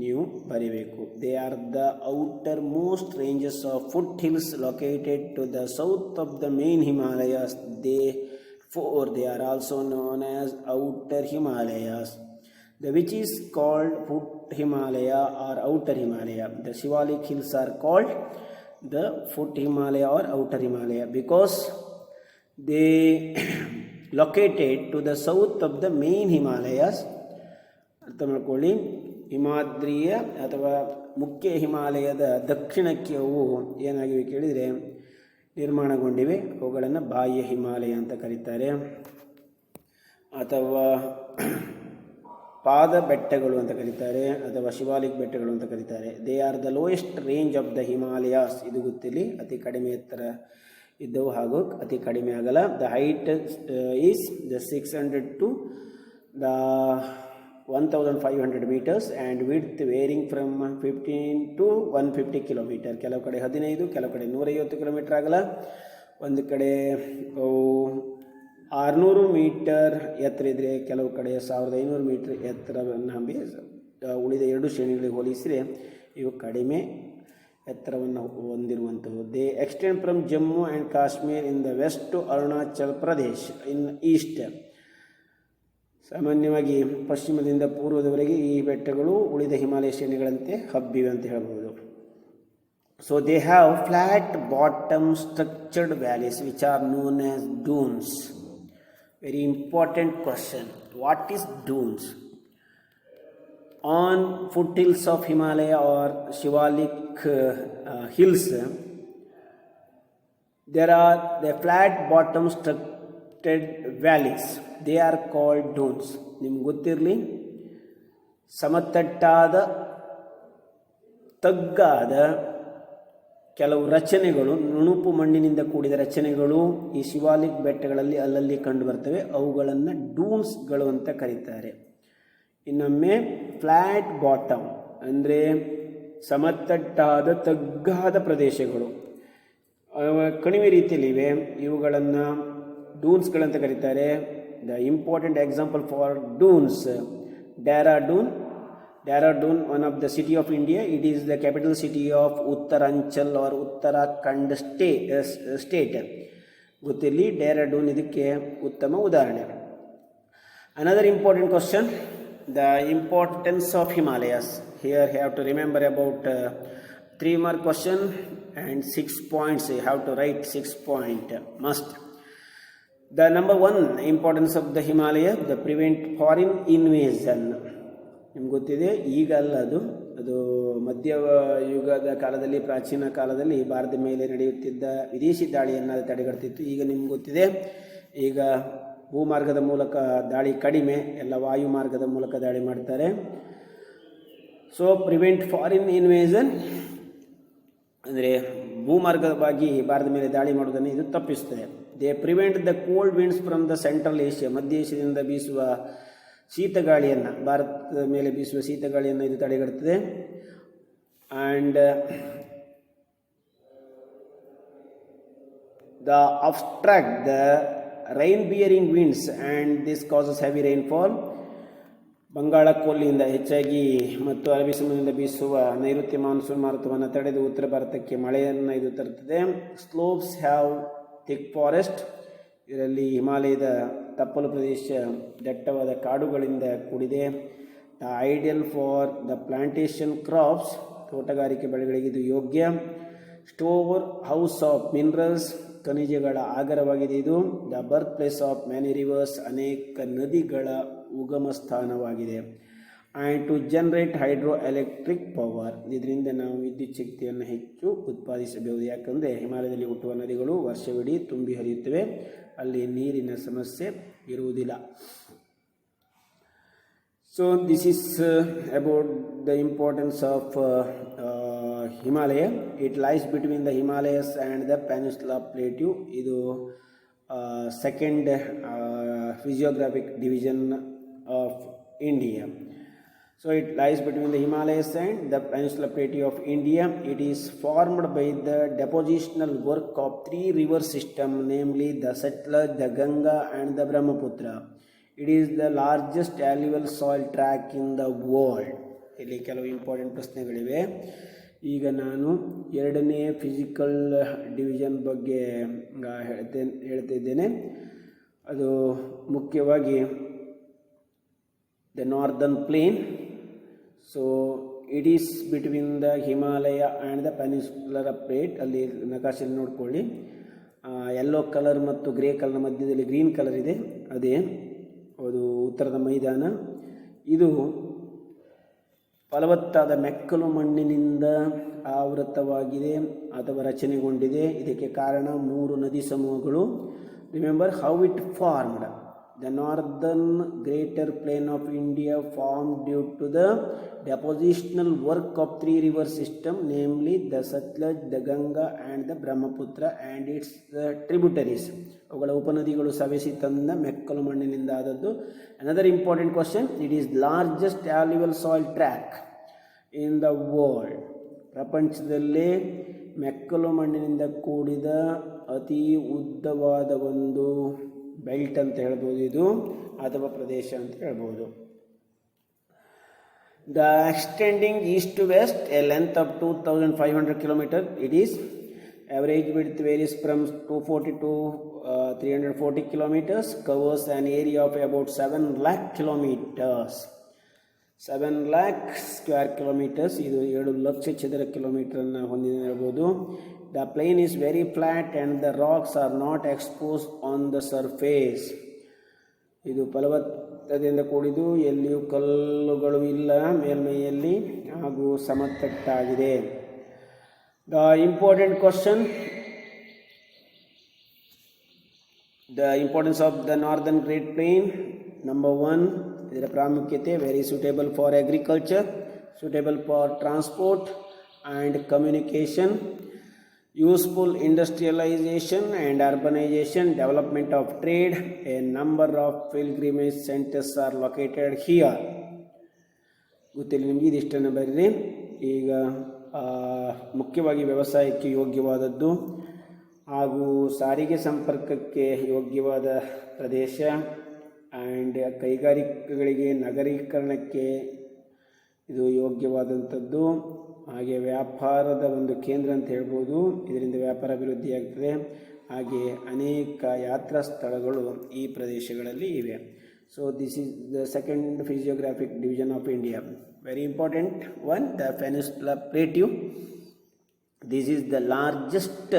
ನೀವು ಬರೀಬೇಕು. They are the outermost ranges of foothills located to the south of the main Himalayas. They are also known as outer Himalayas, which is called foot Himalaya or outer Himalaya. The Shivalik hills are called the foot Himalaya or outer Himalaya because they located to the south of the main Himalayas. ಅರ್ಥ ಮಾಡ್ಕೊಳ್ಳಿ, ಹಿಮಾದ್ರಿಯ ಅಥವಾ ಮುಖ್ಯ ಹಿಮಾಲಯದ ದಕ್ಷಿಣಕ್ಕೆ ಅವು ಏನಾಗಿವೆ ಕೇಳಿದರೆ ನಿರ್ಮಾಣಗೊಂಡಿವೆ. ಅವುಗಳನ್ನು ಬಾಹ್ಯ ಹಿಮಾಲಯ ಅಂತ ಕರೀತಾರೆ. ಅಥವಾ ಪಾದ ಬೆಟ್ಟಗಳು ಅಂತ ಕರೀತಾರೆ ಅಥವಾ ಶಿವಾಲಿಕ್ ಬೆಟ್ಟಗಳು ಅಂತ ಕರೀತಾರೆ. They are the lowest range of the Himalayas. ಇದು ಗೊತ್ತಿರಲಿ, ಅತಿ ಕಡಿಮೆ ಎತ್ತರ ಇದ್ದವು ಹಾಗೂ ಅತಿ ಕಡಿಮೆ ಆಗಲ್ಲ. The height is the 600 to the 1500 meters and width varying from 15 to 150 kilometer. ಕೆಲವು ಕಡೆ 15, ಕೆಲವು ಕಡೆ 150 ಕಿಲೋಮೀಟರ್ ಆಗಲ್ಲ. ಒಂದು ಕಡೆ 600 ಮೀಟರ್ ಎತ್ತರ ಇದ್ದರೆ ಕೆಲವು ಕಡೆ 1500 ಮೀಟರ್ ಎತ್ತರವನ್ನು ಹಂಬಿ ಉಳಿದ ಎರಡು ಶ್ರೇಣಿಗಳಿಗೆ ಹೋಲಿಸಿದರೆ ಇವು ಕಡಿಮೆ ಎತ್ತರವನ್ನು ಹೊಂದಿರುವಂಥವು. They extend from Jammu and Kashmir in the west to Arunachal Pradesh in east. ಸಾಮಾನ್ಯವಾಗಿ ಪಶ್ಚಿಮದಿಂದ ಪೂರ್ವದವರೆಗೆ ಈ ಬೆಟ್ಟಗಳು ಉಳಿದ ಹಿಮಾಲಯ ಶ್ರೇಣಿಗಳಂತೆ ಹಬ್ಬಿವೆ ಅಂತ ಹೇಳ್ಬೋದು. So they have flat bottom structured valleys which are known as duns. Very important question. What is dunes? On foothills of Himalaya or Shivalik hills, there are the flat bottom structured valleys. They are called dunes. ನಿಮ್ಗೆ ಗೊತ್ತಿರಲಿ, ಸಮತಟ್ಟಾದ ತಗ್ಗಾದ ಕೆಲವು ರಚನೆಗಳು, ನುಣುಪು ಮಣ್ಣಿನಿಂದ ಕೂಡಿದ ರಚನೆಗಳು ಈ ಶಿವಾಲಿಕ್ ಬೆಟ್ಟಗಳಲ್ಲಿ ಅಲ್ಲಲ್ಲಿ ಕಂಡು ಬರ್ತವೆ. ಅವುಗಳನ್ನು ಡೂನ್ಸ್ಗಳು ಅಂತ ಕರೀತಾರೆ. ಇನ್ನೊಮ್ಮೆ ಫ್ಲ್ಯಾಟ್ ಬಾಟಮ್ ಅಂದರೆ ಸಮತಟ್ಟಾದ ತಗ್ಗಾದ ಪ್ರದೇಶಗಳು ಕಣಿವೆ ರೀತಿಯಲ್ಲಿವೆ, ಇವುಗಳನ್ನು ಡೂನ್ಸ್ಗಳಂತ ಕರೀತಾರೆ. The important example for duns, Dehradun, one of the city of India. It is the capital city of Uttaranchal or Uttarakhand state. ಗೊತ್ತಿರಲಿ, ಡೆಹ್ರಾಡೂನ್ ಇದಕ್ಕೆ ಉತ್ತಮ ಉದಾಹರಣೆ. Another important question, the importance of Himalayas. Here you have to remember about 3 mark question and 6 points. You have to write 6 point must. The number 1 importance of the Himalaya, the prevent foreign invasion. ನಿಮ್ಗೆ ಗೊತ್ತಿದೆ, ಈಗ ಅಲ್ಲ, ಅದು ಮಧ್ಯ ಯುಗದ ಕಾಲದಲ್ಲಿ, ಪ್ರಾಚೀನ ಕಾಲದಲ್ಲಿ ಭಾರತದ ಮೇಲೆ ನಡೆಯುತ್ತಿದ್ದ ವಿದೇಶಿ ದಾಳಿಯನ್ನು ತಡೆಗಟ್ತಿತ್ತು. ಈಗ ನಿಮ್ಗೆ ಗೊತ್ತಿದೆ, ಈಗ ಭೂಮಾರ್ಗದ ಮೂಲಕ ದಾಳಿ ಕಡಿಮೆ, ಎಲ್ಲ ವಾಯು ಮಾರ್ಗದ ಮೂಲಕ ದಾಳಿ ಮಾಡ್ತಾರೆ. ಸೊ ಪ್ರಿವೆಂಟ್ ಫಾರಿನ್ ಇನ್ವೇಷನ್ ಅಂದರೆ ಭೂಮಾರ್ಗವಾಗಿ ಭಾರತದ ಮೇಲೆ ದಾಳಿ ಮಾಡೋದನ್ನು ಇದು ತಪ್ಪಿಸ್ತದೆ. They prevent the cold winds from the central Asia. ಮಧ್ಯ ಏಷ್ಯಾದಿಂದ ಬೀಸುವ ಶೀತಗಾಳಿಯನ್ನು, ಭಾರತದ ಮೇಲೆ ಬೀಸುವ ಶೀತಗಾಳಿಯನ್ನು ಇದು ತಡೆಗಟ್ಟುತ್ತದೆ. And the obstruct the rain bearing winds and this causes heavy rainfall. ಬಂಗಾಳ ಕೊಲ್ಲಿಯಿಂದ ಹೆಚ್ಚಾಗಿ ಮತ್ತು ಅರಬ್ಬಿ ಸಮುದ್ರದಿಂದ ಬೀಸುವ ನೈಋತ್ಯ ಮಾನ್ಸೂನ್ ಮಾರುತವನ್ನು ತಡೆದು ಉತ್ತರ ಭಾರತಕ್ಕೆ ಮಳೆಯನ್ನು ಇದು ತರುತ್ತದೆ. Slopes have thick forest. ಇದರಲ್ಲಿ ಹಿಮಾಲಯದ ತಪ್ಪಲು ಪ್ರದೇಶ ದಟ್ಟವಾದ ಕಾಡುಗಳಿಂದ ಕೂಡಿದೆ. The ideal for the plantation crops. ತೋಟಗಾರಿಕೆ ಬೆಳೆಗಳಿಗೆ ಇದು ಯೋಗ್ಯ. Storehouse of minerals. ಖನಿಜಗಳ ಆಗರವಾಗಿದೆ ಇದು. The birth place of many rivers. ಅನೇಕ ನದಿಗಳ ಉಗಮ ಸ್ಥಾನವಾಗಿದೆ. And to generate hydro electric power. ಇದರಿಂದ ನಾವು ವಿದ್ಯುತ್ ಶಕ್ತಿಯನ್ನು ಹೆಚ್ಚು ಉತ್ಪಾದಿಸಬಹುದು. ಯಾಕಂದರೆ ಹಿಮಾಲಯದಲ್ಲಿ ಹುಟ್ಟುವ ನದಿಗಳು ವರ್ಷವಿಡೀ ತುಂಬಿ ಹರಿಯುತ್ತವೆ, ಅಲ್ಲಿ ನೀರಿನ ಸಮಸ್ಯೆ ಇರುವುದಿಲ್ಲ. So this is about the importance of Himalaya. It lies between the Himalayas and the Peninsula Plateau. ಇದು second physiographic division of India. So it lies between the Himalayas and the Peninsula Plateau of India. It is formed by the depositional work of 3 river systems, namely the Satluj, the Ganga and the Brahmaputra. It is the largest alluvial soil tract in the world. ಇಲ್ಲಿ ಕೆಲವು important ಪ್ರಶ್ನೆಗಳಿವೆ. ಈಗ ನಾನು 2ನೇ physical division ಬಗ್ಗೆ ಹೇಳ್ತಿದ್ದೇನೆ. ಅದು ಮುಖ್ಯವಾಗಿ the northern plain. So it is between the Himalaya and the peninsular plate. ಅಲ್ಲಿ ನಕಾಶೆಯಲ್ಲಿ ನೋಡ್ಕೊಳ್ಳಿ, ಯೆಲ್ಲೋ ಕಲರ್ ಮತ್ತು ಗ್ರೇ ಕಲರ್ ಮಧ್ಯದಲ್ಲಿ ಗ್ರೀನ್ ಕಲರ್ ಇದೆ, ಅದೇ ಅದು ಉತ್ತರದ ಮೈದಾನ. ಇದು ಫಲವತ್ತಾದ ಮೆಕ್ಕಲು ಮಣ್ಣಿನಿಂದ ಆವೃತವಾಗಿದೆ ಅಥವಾ ರಚನೆಗೊಂಡಿದೆ. ಇದಕ್ಕೆ ಕಾರಣ 3 ನದಿ ಸಮೂಹಗಳು. Remember how it formed. the northern greater plain of India formed due to the depositional work of three river system, namely the Satluj, the Ganga and the Brahmaputra and its tributaries. ಅವುಗಳ ಉಪನದಿಗಳು ಸವೆಸಿ ತಂದ ಮೆಕ್ಕಲು ಮಣ್ಣಿನಿಂದ ಆದದ್ದು. Another important question, it is largest alluvial soil tract in the world. ಪ್ರಪಂಚದಲ್ಲೇ ಮೆಕ್ಕಲು ಮಣ್ಣಿನಿಂದ ಕೂಡಿದ ಅತಿ ಉದ್ದವಾದ ಒಂದು ಬೆಲ್ಟ್ ಅಂತ ಹೇಳ್ಬೋದು ಇದು, ಅಥವಾ ಪ್ರದೇಶ ಅಂತ ಹೇಳ್ಬೋದು. The extending east to west, a length of 2500 km, it is average width varies from 240 to 340 kilometers, covers an area of about 7 lakh kilometers. 7 lakh square kilometers, ಇದು 7 ಲಕ್ಷ ಚದರ ಕಿಲೋಮೀಟರನ್ನು ಹೊಂದಿದೆ ಹೇಳ್ಬೋದು. The plain is very flat and the rocks are not exposed on the surface. ಇದು ಫಲವತ್ತತೆಯಿಂದ ಕೂಡಿದ್ದು, ಎಲ್ಲಿಯೂ ಕಲ್ಲುಗಳು ಇಲ್ಲ ಮೇಲ್ಮೈಯಲ್ಲಿ ಹಾಗೂ ಸಮತಟ್ಟಾಗಿದೆ. The important question, the importance of the northern Great Plain. Number 1, ಇದರ ಪ್ರಾಮುಖ್ಯತೆ, very suitable for agriculture, suitable for transport and communication, useful industrialization and urbanization, development of trade, a number of pilgrimage centers are located here. ಗೊತ್ತಿಲ್ಲ ನಿಮಗೆ, ಇದಿಷ್ಟನ್ನು ಬರೀರಿ. ಈಗ ಮುಖ್ಯವಾಗಿ ವ್ಯವಸಾಯಕ್ಕೆ ಯೋಗ್ಯವಾದದ್ದು ಹಾಗೂ ಸಾರಿಗೆ ಸಂಪರ್ಕಕ್ಕೆ ಯೋಗ್ಯವಾದ ಪ್ರದೇಶ ಆ್ಯಂಡ್ ಕೈಗಾರಿಕೆಗಳಿಗೆ ನಗರೀಕರಣಕ್ಕೆ ಇದು ಯೋಗ್ಯವಾದಂಥದ್ದು. ಹಾಗೆ ವ್ಯಾಪಾರದ ಒಂದು ಕೇಂದ್ರ ಅಂತ ಹೇಳ್ಬೋದು, ಇದರಿಂದ ವ್ಯಾಪಾರ ಅಭಿವೃದ್ಧಿಯಾಗ್ತದೆ. ಹಾಗೆ ಅನೇಕ ಯಾತ್ರಾ ಸ್ಥಳಗಳು ಈ ಪ್ರದೇಶಗಳಲ್ಲಿ ಇವೆ. So this is the second physiographic division of India. Very important one, the peninsula plateau. This is the largest,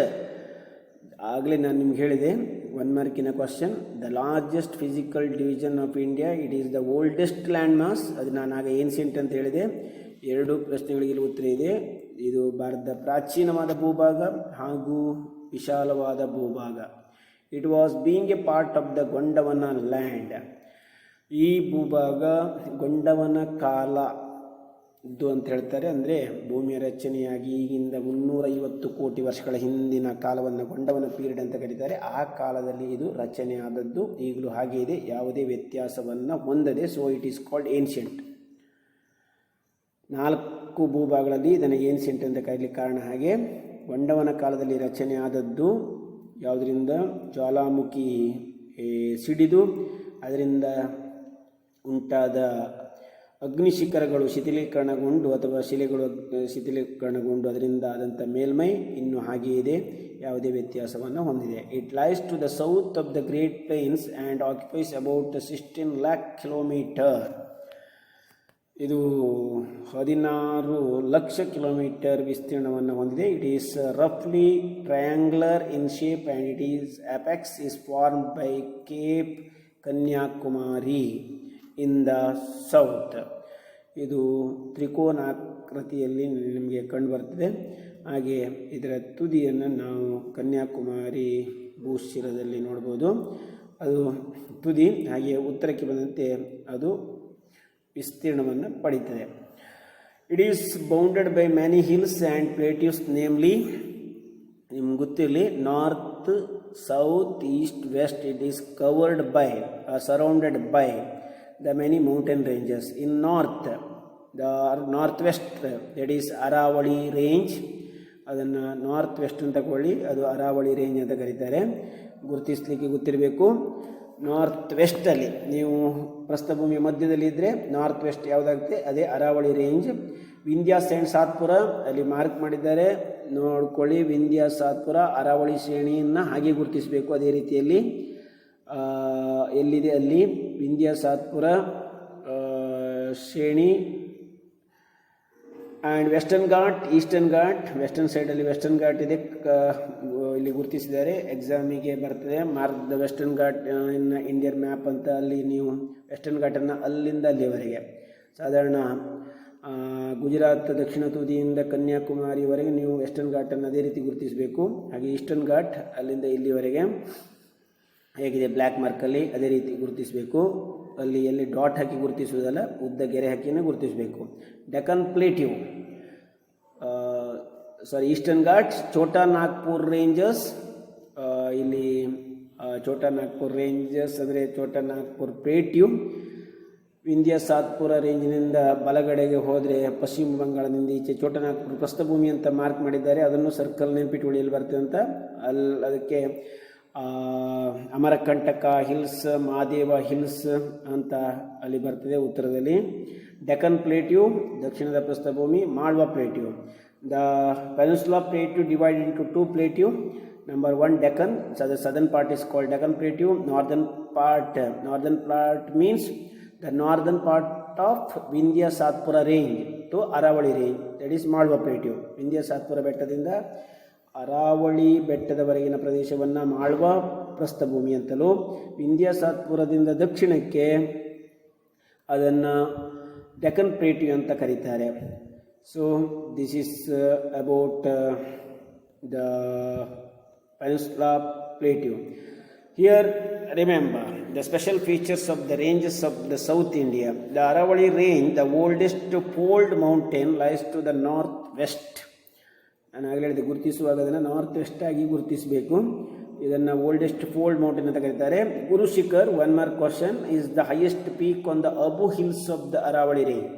ಆಗಲೇ ನಾನು ನಿಮ್ಗೆ ಹೇಳಿದೆ 1 ಮಾರ್ಕಿನ question, the largest physical division of India, it is the oldest land mass. ಅದು ನಾನು ಆಗ ancient ಅಂತ ಹೇಳಿದೆ. 2 ಪ್ರಶ್ನೆಗಳಿಗೆ ಉತ್ತರ ಇದೆ. ಇದು ಭಾರತದ ಪ್ರಾಚೀನವಾದ ಭೂಭಾಗ ಹಾಗೂ ವಿಶಾಲವಾದ ಭೂಭಾಗ. It was being a part of the Gondwana land. ಈ ಭೂಭಾಗ ಗೊಂಡವನ ಕಾಲದ್ದು ಅಂತ ಹೇಳ್ತಾರೆ. ಅಂದರೆ ಭೂಮಿಯ ರಚನೆಯಾಗಿ ಈಗಿಂದ 350 ಕೋಟಿ ವರ್ಷಗಳ ಹಿಂದಿನ ಕಾಲವನ್ನು ಗೊಂಡವನ ಪೀರಿಯಡ್ ಅಂತ ಕರೀತಾರೆ. ಆ ಕಾಲದಲ್ಲಿ ಇದು ರಚನೆ ಆದದ್ದು, ಈಗಲೂ ಹಾಗೆ ಇದೆ, ಯಾವುದೇ ವ್ಯತ್ಯಾಸವನ್ನು ಹೊಂದದೆ. So it is called ancient. 4 ಭೂಭಾಗಗಳಲ್ಲಿ ಇದನ್ನು ಏನ್ಷಿಯಂಟ್ ಅಂತ ಕರೀಲಿಕ್ಕೆ ಕಾರಣ ಹಾಗೆ. ಗೊಂಡವನ ಕಾಲದಲ್ಲಿ ರಚನೆ ಆದದ್ದು ಯಾವುದರಿಂದ? ಜ್ವಾಲಾಮುಖಿ ಸಿಡಿದು ಅದರಿಂದ ಉಂಟಾದ ಅಗ್ನಿಶಿಖರಗಳು ಶಿಥಿಲೀಕರಣಗೊಂಡು ಅಥವಾ ಶಿಲೆಗಳು ಶಿಥಿಲೀಕರಣಗೊಂಡು ಅದರಿಂದ ಆದಂಥ ಮೇಲ್ಮೈ ಇನ್ನೂ ಹಾಗೆ ಇದೆ, ಯಾವುದೇ ವ್ಯತ್ಯಾಸವನ್ನು ಹೊಂದಿದೆ. It lies to the south of the great plains and occupies about 16 lakh kilometer. ಇದು 16 ಲಕ್ಷ ಕಿಲೋಮೀಟರ್ ವಿಸ್ತೀರ್ಣವನ್ನು ಹೊಂದಿದೆ. ಇಟ್ ಈಸ್ ರಫ್ಲಿ triangular in shape and it is apex is formed by cape Kanyakumari in the south. ಇದು ತ್ರಿಕೋನಾಕೃತಿಯಲ್ಲಿ ನಿಮಗೆ ಕಂಡುಬರ್ತದೆ. ಹಾಗೆ ಇದರ ತುದಿಯನ್ನು ನಾವು ಕನ್ಯಾಕುಮಾರಿ ಭೂಶಿರದಲ್ಲಿ ನೋಡ್ಬೋದು. ಅದು ತುದಿ. ಹಾಗೆ ಉತ್ತರಕ್ಕೆ ಬಂದಂತೆ ಅದು ವಿಸ್ತೀರ್ಣವನ್ನು ಪಡೀತದೆ. It is bounded by many hills and plateaus, namely ನಿಮ್ಗೆ ಗೊತ್ತಿರಲಿ, north, south, east, west. It is covered by surrounded by the many mountain ranges. In north, the north west, that is Aravalli range. ಅದನ್ನು north west ಅಂತ ತಗೊಳ್ಳಿ, ಅದು Aravalli range ಅಂತ ಕರೀತಾರೆ. ಗುರುತಿಸಲಿಕ್ಕೆ ಗೊತ್ತಿರಬೇಕು. North ವೆಸ್ಟಲ್ಲಿ ನೀವು ಪ್ರಸ್ಥಭೂಮಿಯ ಮಧ್ಯದಲ್ಲಿ ಇದ್ದರೆ ನಾರ್ತ್ ವೆಸ್ಟ್ ಯಾವುದಾಗುತ್ತೆ, ಅದೇ ಅರಾವಳಿ ರೇಂಜ್. ವಿಂಧ್ಯಾಸ್ ಆ್ಯಂಡ್ ಸಾತ್ಪುರ ಅಲ್ಲಿ ಮಾರ್ಕ್ ಮಾಡಿದ್ದಾರೆ, ನೋಡ್ಕೊಳ್ಳಿ. ವಿಂಧ್ಯಾಸ್, ಸಾತ್ಪುರ, ಅರಾವಳಿ ಶ್ರೇಣಿಯನ್ನು ಹಾಗೆ ಗುರುತಿಸಬೇಕು. ಅದೇ ರೀತಿಯಲ್ಲಿ ಎಲ್ಲಿದೆ ಅಲ್ಲಿ ವಿಂಧ್ಯಾಸ್, ಸಾತ್ಪುರ ಶ್ರೇಣಿ. And western ghat, eastern ghat. Western ಸೈಡಲ್ಲಿ ವೆಸ್ಟರ್ನ್ ಘಾಟ್ ಇದೆ, ಇಲ್ಲಿ ಗುರುತಿಸಿದ್ದಾರೆ, ಎಕ್ಸಾಮಿಗೆ ಬರ್ತದೆ. Mark the western Ghat in Indian map ಅಂತ. ಅಲ್ಲಿ ನೀವು ವೆಸ್ಟರ್ನ್ ಘಾಟನ್ನು ಅಲ್ಲಿಂದ ಅಲ್ಲಿವರೆಗೆ, ಸಾಧಾರಣ ಗುಜರಾತ್ ದಕ್ಷಿಣ ತುದಿಯಿಂದ ಕನ್ಯಾಕುಮಾರಿವರೆಗೆ ನೀವು ವೆಸ್ಟರ್ನ್ ಘಾಟನ್ನು ಅದೇ ರೀತಿ ಗುರುತಿಸಬೇಕು. ಹಾಗೆ ಈಸ್ಟರ್ನ್ ಘಾಟ್ ಅಲ್ಲಿಂದ ಇಲ್ಲಿವರೆಗೆ. ಹೇಗಿದೆ ಬ್ಲ್ಯಾಕ್ ಮಾರ್ಕಲ್ಲಿ ಅದೇ ರೀತಿ ಗುರುತಿಸಬೇಕು. ಅಲ್ಲಿ ಎಲ್ಲಿ ಡಾಟ್ ಹಾಕಿ ಗುರುತಿಸುವುದಲ್ಲ, ಉದ್ದ ಗೆರೆ ಹಾಕಿನೇ ಗುರುತಿಸಬೇಕು. Deccan plateau, eastern Ghats, Chota Nagpur ranges. ಇಲ್ಲಿ ಛೋಟಾ ನಾಗ್ಪುರ್ ರೇಂಜಸ್ ಅಂದರೆ ಛೋಟಾ ನಾಗ್ಪುರ್ ಪ್ಲೇಟ್ಯೂ. ವಿಂಧ್ಯ ಸಾತ್ಪುರ ರೇಂಜಿನಿಂದ ಬಲಗಡೆಗೆ ಹೋದರೆ ಪಶ್ಚಿಮ ಬಂಗಾಳದಿಂದ ಈಚೆ ಛೋಟಾ ನಾಗ್ಪುರ್ ಪ್ರಸ್ಥಭೂಮಿ ಅಂತ ಮಾರ್ಕ್ ಮಾಡಿದ್ದಾರೆ. ಅದನ್ನು ಸರ್ಕಲ್ ನೆನಪಿಟ್ಟುಕೊಳ್ಳಿ ಬರ್ತದೆ ಅಂತ. ಅದಕ್ಕೆ ಅಮರಕಂಟಕ ಹಿಲ್ಸ್, ಮಹಾದೇವ ಹಿಲ್ಸ್ ಅಂತ ಅಲ್ಲಿ ಬರ್ತದೆ ಉತ್ತರದಲ್ಲಿ. ಡೆಕ್ಕನ್ ಪ್ಲೇಟ್ಯೂ ದಕ್ಷಿಣದ ಪ್ರಸ್ಥಭೂಮಿ. Malwa plateau, the peninsula plateau divide into 2 plateau. Number 1 Deccan, so the southern part is called Deccan Plateau. Northern part means the northern part of Vindhya Satpura range to Aravali range, that is Malwa Plateau. Vindhya Satpura ಬೆಟ್ಟದಿಂದ ಅರಾವಳಿ ಬೆಟ್ಟದವರೆಗಿನ ಪ್ರದೇಶವನ್ನು ಮಾಳ್ವಾ ಪ್ರಸ್ಥಭೂಮಿ ಅಂತಲೂ, ವಿಂಧ್ಯ ಸಾತ್ಪುರದಿಂದ ದಕ್ಷಿಣಕ್ಕೆ ಅದನ್ನು ಡೆಕ್ಕನ್ ಪ್ಲೇಟ್ಯೂ ಅಂತ ಕರೀತಾರೆ. So this is about the Peninsula Plateau. Here remember the special features of the ranges of the South India. The Aravali range, the oldest fold mountain, lies to the northwest. ನಾನು ಆಗಲೇ ಹೇಳಿದೆ ಗುರುತಿಸುವಾಗ ಅದನ್ನು ನಾರ್ತ್ ವೆಸ್ಟ್ ಆಗಿ ಗುರುತಿಸಬೇಕು. ಇದನ್ನು oldest fold mountain ಅಂತ ಕರೀತಾರೆ. Guru Shikhar, one mark question, is the highest peak on the Abu hills of the Aravalli range.